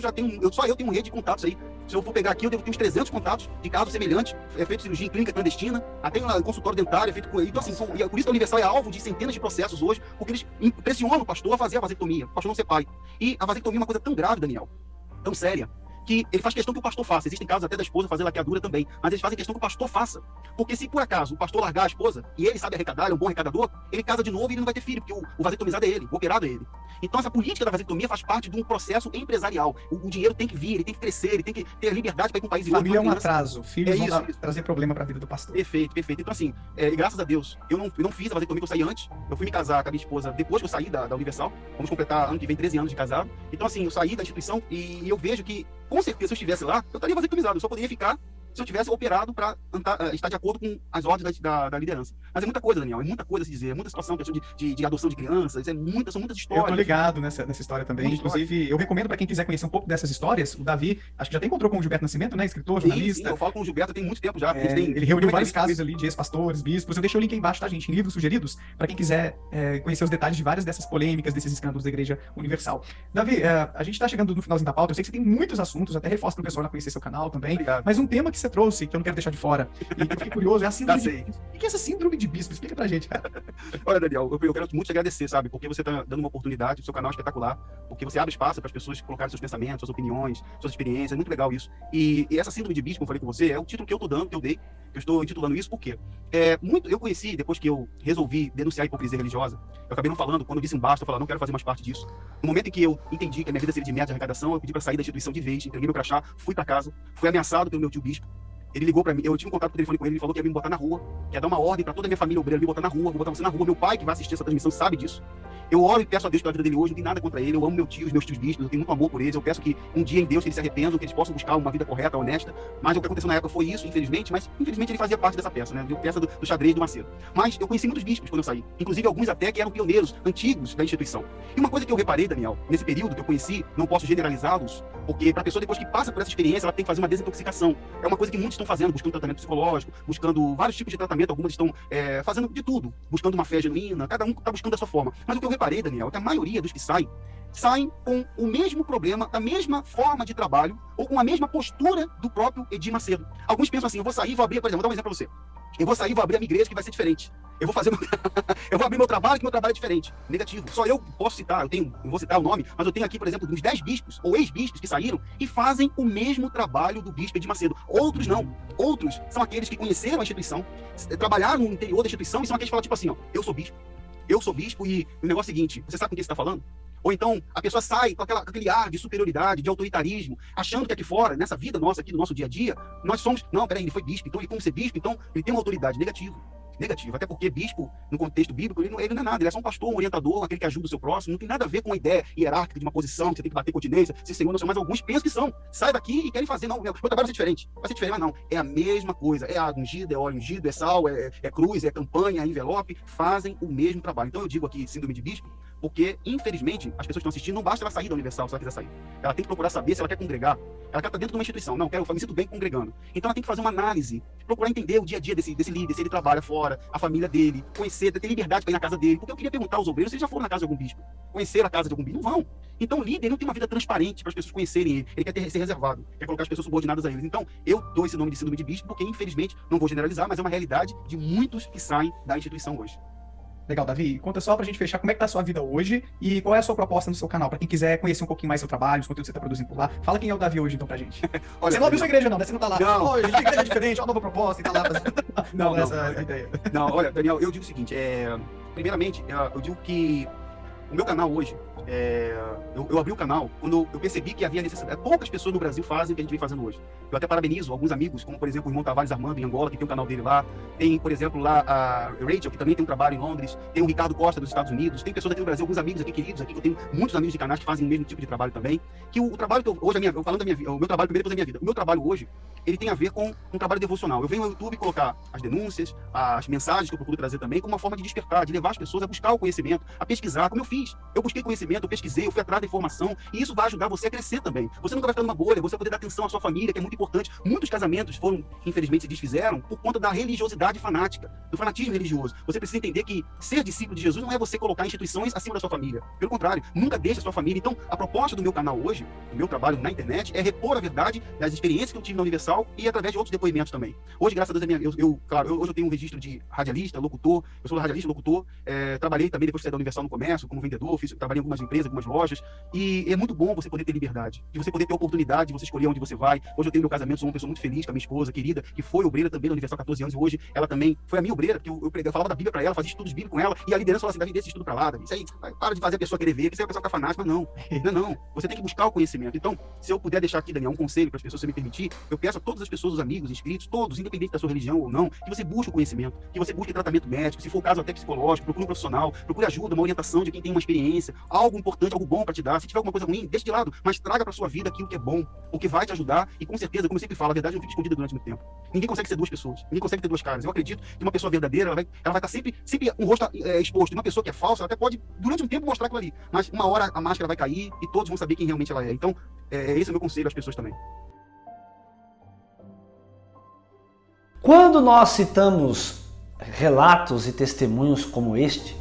só eu tenho uma rede de contatos aí. Se eu for pegar aqui, eu devo ter uns 300 contatos de casos semelhantes, feito cirurgia em clínica clandestina, até em consultório dentário, feito com... Então, assim, por isso que a Universal é alvo de centenas de processos hoje, porque eles pressionam o pastor a fazer a vasectomia, o pastor não ser pai. E a vasectomia é uma coisa tão grave, Daniel, tão séria, que ele faz questão que o pastor faça. Existem casos até da esposa fazer laqueadura também, mas eles fazem questão que o pastor faça. Porque se por acaso o pastor largar a esposa, e ele sabe arrecadar, é um bom arrecadador, ele casa de novo e ele não vai ter filho, porque o vasectomizado é ele, o operado é ele. Então essa política da vasectomia faz parte de um processo empresarial. O dinheiro tem que vir, ele tem que crescer, ele tem que ter liberdade para ir para um país e outro. Família é um atraso, filhos vão isso. trazer problema para a vida do pastor. Perfeito. Então, assim, e graças a Deus, eu não fiz a vasectomia, que eu saí antes. Eu fui me casar com a minha esposa depois que eu saí da Universal. Vamos completar ano que vem 13 anos de casado. Então, assim, eu saí da instituição e eu vejo que, com certeza, se eu estivesse lá, eu estaria vasectomizado. Eu só poderia ficar se eu tivesse operado para estar de acordo com as ordens da liderança. Mas é muita coisa, Daniel, é muita coisa a se dizer, é muita situação, questão de adoção de crianças, são muitas histórias. Eu tô ligado nessa história também. Inclusive, eu recomendo para quem quiser conhecer um pouco dessas histórias, o Davi, acho que já até encontrou com o Gilberto Nascimento, né, escritor, jornalista. Sim, eu falo com o Gilberto tem muito tempo já. Ele reuniu vários casos ali de ex-pastores, bispos. Eu deixei o link aí embaixo, tá, gente, em livros sugeridos, para quem quiser conhecer os detalhes de várias dessas polêmicas, desses escândalos da Igreja Universal. Davi, a gente tá chegando no finalzinho da pauta, eu sei que você tem muitos assuntos, até reforço pro pessoal lá conhecer seu canal também. Obrigado. Mas um tema que você trouxe, que eu não quero deixar de fora, e eu fiquei curioso, é a síndrome de bispo. O que é essa síndrome de bispo? Explica pra gente, cara. Olha, Daniel, eu quero muito te agradecer, sabe? Porque você tá dando uma oportunidade, o seu canal é espetacular, porque você abre espaço para as pessoas colocarem seus pensamentos, suas opiniões, suas experiências, é muito legal isso. E essa síndrome de bispo, como eu falei com você, é o título que eu tô dando, que eu dei, que eu estou intitulando isso, porque eu conheci, depois que eu resolvi denunciar a hipocrisia religiosa, eu acabei não falando, quando eu disse um basta, eu falei, não quero fazer mais parte disso. No momento em que eu entendi que a minha vida seria de média arrecadação, eu pedi para sair da instituição de vez, entreguei meu crachá, fui para casa, fui ameaçado pelo meu tio bispo. Ele ligou pra mim, eu tive um contato por telefone com ele, ele falou que ia me botar na rua, que ia dar uma ordem pra toda a minha família obreira, me botar na rua, vou botar você na rua. Meu pai, que vai assistir essa transmissão, sabe disso. Eu oro e peço a Deus pela vida dele hoje, não tem nada contra ele, eu amo meus tios bispos, eu tenho muito amor por eles, eu peço que um dia em Deus que eles se arrependam, que eles possam buscar uma vida correta, honesta, mas o que aconteceu na época foi isso, infelizmente, mas infelizmente ele fazia parte dessa peça, né, peça do xadrez do Macedo. Mas eu conheci muitos bispos quando eu saí, inclusive alguns até que eram pioneiros, antigos da instituição. E uma coisa que eu reparei, Daniel, nesse período que eu conheci, não posso generalizá-los, porque pra pessoa depois que passa por essa experiência, ela tem que fazer uma desintoxicação. É uma coisa que muitos estão fazendo, buscando tratamento psicológico, buscando vários tipos de tratamento, algumas estão fazendo de tudo, buscando uma fé genuína, cada um está buscando da sua forma. Mas o que eu reparei, Daniel, é que a maioria dos que saem com o mesmo problema, da mesma forma de trabalho, ou com a mesma postura do próprio Edir Macedo. Alguns pensam assim, eu vou sair e vou abrir, por exemplo, vou dar um exemplo para você. Eu vou sair e vou abrir a minha igreja que vai ser diferente. Eu vou fazer eu vou abrir meu trabalho, que meu trabalho é diferente. Negativo. Só eu posso citar, não vou citar o nome, mas eu tenho aqui, por exemplo, uns 10 bispos, ou ex-bispos que saíram e fazem o mesmo trabalho do bispo Edir Macedo. Outros não. Outros são aqueles que conheceram a instituição, trabalharam no interior da instituição e são aqueles que falam tipo assim, ó, eu sou bispo e o negócio é o seguinte, você sabe com quem você está falando? Ou então a pessoa sai com aquele ar de superioridade, de autoritarismo, achando que aqui fora, nessa vida nossa, aqui do nosso dia a dia, nós somos... Não, peraí, ele foi bispo, então, e como ser bispo, então ele tem uma autoridade. Negativo. Até porque bispo, no contexto bíblico, ele não é nada, ele é só um pastor, um orientador, aquele que ajuda o seu próximo, não tem nada a ver com a ideia hierárquica de uma posição, que você tem que bater continência, se segundo, mas alguns pensam que são. Sai daqui e querem fazer, não, meu trabalho vai ser diferente, mas não, é a mesma coisa, é água ungida, é óleo ungido, é sal, é cruz, é campanha, é envelope, fazem o mesmo trabalho. Então eu digo aqui síndrome de bispo, Porque, infelizmente, as pessoas que estão assistindo, não basta ela sair da Universal se ela quiser sair. Ela tem que procurar saber se ela quer congregar. Ela quer estar dentro de uma instituição. Não, eu me sinto bem congregando. Então ela tem que fazer uma análise, procurar entender o dia a dia desse líder, se ele trabalha fora, a família dele, conhecer, ter liberdade para ir na casa dele. Porque eu queria perguntar aos obreiros se eles já foram na casa de algum bispo. Conhecer a casa de algum bispo? Não vão. Então o líder não tem uma vida transparente para as pessoas conhecerem ele. Ele quer ser reservado, quer colocar as pessoas subordinadas a eles. Então eu dou esse nome de síndrome de bispo porque, infelizmente, não vou generalizar, mas é uma realidade de muitos que saem da instituição hoje. Legal, Davi. Conta só pra gente fechar como é que tá a sua vida hoje e qual é a sua proposta no seu canal, pra quem quiser conhecer um pouquinho mais seu trabalho, os conteúdos que você tá produzindo por lá. Fala quem é o Davi hoje, então, pra gente. Olha, você não abriu sua igreja, não, né? Você não tá lá. Não. Ô, gente, a igreja é diferente, ó, nova proposta e tá lá fazendo. Não, essa ideia. Não, olha, Daniel, eu digo o seguinte, primeiramente, eu digo que o meu canal hoje, eu abri o canal quando eu percebi que havia necessidade. Poucas pessoas no Brasil fazem o que a gente vem fazendo hoje. Eu até parabenizo alguns amigos, como por exemplo o irmão Tavares Armando em Angola, que tem um canal dele lá. Tem, por exemplo, lá a Rachel, que também tem um trabalho em Londres. Tem o Ricardo Costa dos Estados Unidos. Tem pessoas aqui no Brasil, alguns amigos aqui queridos, aqui que eu tenho muitos amigos de canais que fazem o mesmo tipo de trabalho também. Que o trabalho que hoje, eu falando da minha vida, o meu trabalho primeiro depois da minha vida. O meu trabalho hoje, ele tem a ver com um trabalho devocional. Eu venho ao YouTube colocar as denúncias, as mensagens que eu procuro trazer também, como uma forma de despertar, de levar as pessoas a buscar o conhecimento, a pesquisar, como eu fiz. Eu busquei conhecimento, eu pesquisei, eu fui atrás da informação, e isso vai ajudar você a crescer também. Você nunca vai ficar numa bolha, você vai poder dar atenção à sua família, que é muito importante. Muitos casamentos foram, infelizmente, se desfizeram por conta da religiosidade fanática, do fanatismo religioso. Você precisa entender que ser discípulo de Jesus não é você colocar instituições acima da sua família. Pelo contrário, nunca deixe a sua família. Então, a proposta do meu canal hoje, do meu trabalho na internet, é repor a verdade das experiências que eu tive na Universal e através de outros depoimentos também. Hoje, graças a Deus, hoje eu tenho um registro de radialista, locutor, eu sou radialista, locutor, trabalhei também depois de sair da Universal no comércio, como vendedor, trabalhei em algumas empresas, algumas lojas, e é muito bom você poder ter liberdade, de você poder ter oportunidade, de você escolher onde você vai. Hoje eu tenho meu casamento, sou uma pessoa muito feliz com a minha esposa, querida, que foi obreira também da Universal há 14 anos, e hoje ela também foi a minha obreira, porque eu falava da Bíblia para ela, fazia estudos bíblicos com ela, e a liderança falava assim: Davi, deixa esse estudo para lá, Davi, isso aí, para de fazer a pessoa querer ver, que isso aí a pessoa fica fanática, mas não, você tem que buscar o conhecimento. Então, se eu puder deixar aqui, Daniel, um conselho para as pessoas, se me permitir, eu peço a todas as pessoas, os amigos, inscritos, todos, independente da sua religião ou não, que você busque o conhecimento, que você busque tratamento médico, se for o caso até psicológico, procure um profissional, procure ajuda, uma orientação de quem tem uma experiência, algo importante, algo bom para te dar. Se tiver alguma coisa ruim, deixa de lado, mas traga para sua vida aquilo que é bom, o que vai te ajudar, e com certeza, como eu sempre falo, a verdade não fica escondida durante muito tempo. Ninguém consegue ser duas pessoas, ninguém consegue ter duas caras. Eu acredito que uma pessoa verdadeira, ela vai estar sempre um rosto exposto. E uma pessoa que é falsa, ela até pode, durante um tempo, mostrar aquilo ali, mas uma hora a máscara vai cair e todos vão saber quem realmente ela é. Então, esse é o meu conselho às pessoas também. Quando nós citamos relatos e testemunhos como este,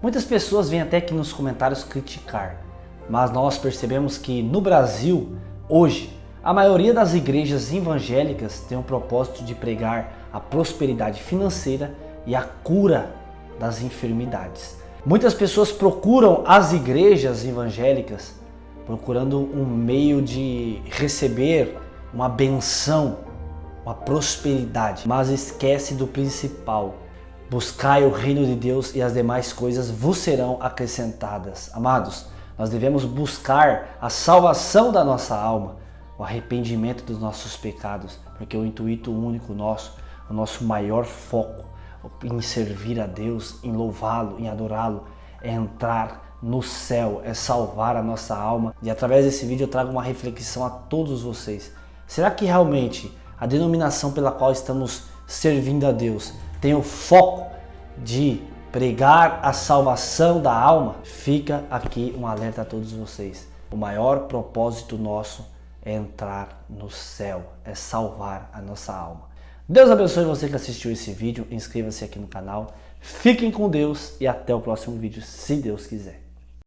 muitas pessoas vêm até aqui nos comentários criticar, mas nós percebemos que no Brasil, hoje, a maioria das igrejas evangélicas tem o propósito de pregar a prosperidade financeira e a cura das enfermidades. Muitas pessoas procuram as igrejas evangélicas procurando um meio de receber uma benção, uma prosperidade, mas esquece do principal: buscai o reino de Deus e as demais coisas vos serão acrescentadas. Amados, nós devemos buscar a salvação da nossa alma, o arrependimento dos nossos pecados, porque o intuito único nosso, o nosso maior foco em servir a Deus, em louvá-lo, em adorá-lo, é entrar no céu, é salvar a nossa alma. E através desse vídeo eu trago uma reflexão a todos vocês. Será que realmente a denominação pela qual estamos servindo a Deus tem o foco de pregar a salvação da alma? Fica aqui um alerta a todos vocês. O maior propósito nosso é entrar no céu, é salvar a nossa alma. Deus abençoe você que assistiu esse vídeo, inscreva-se aqui no canal, fiquem com Deus e até o próximo vídeo, se Deus quiser.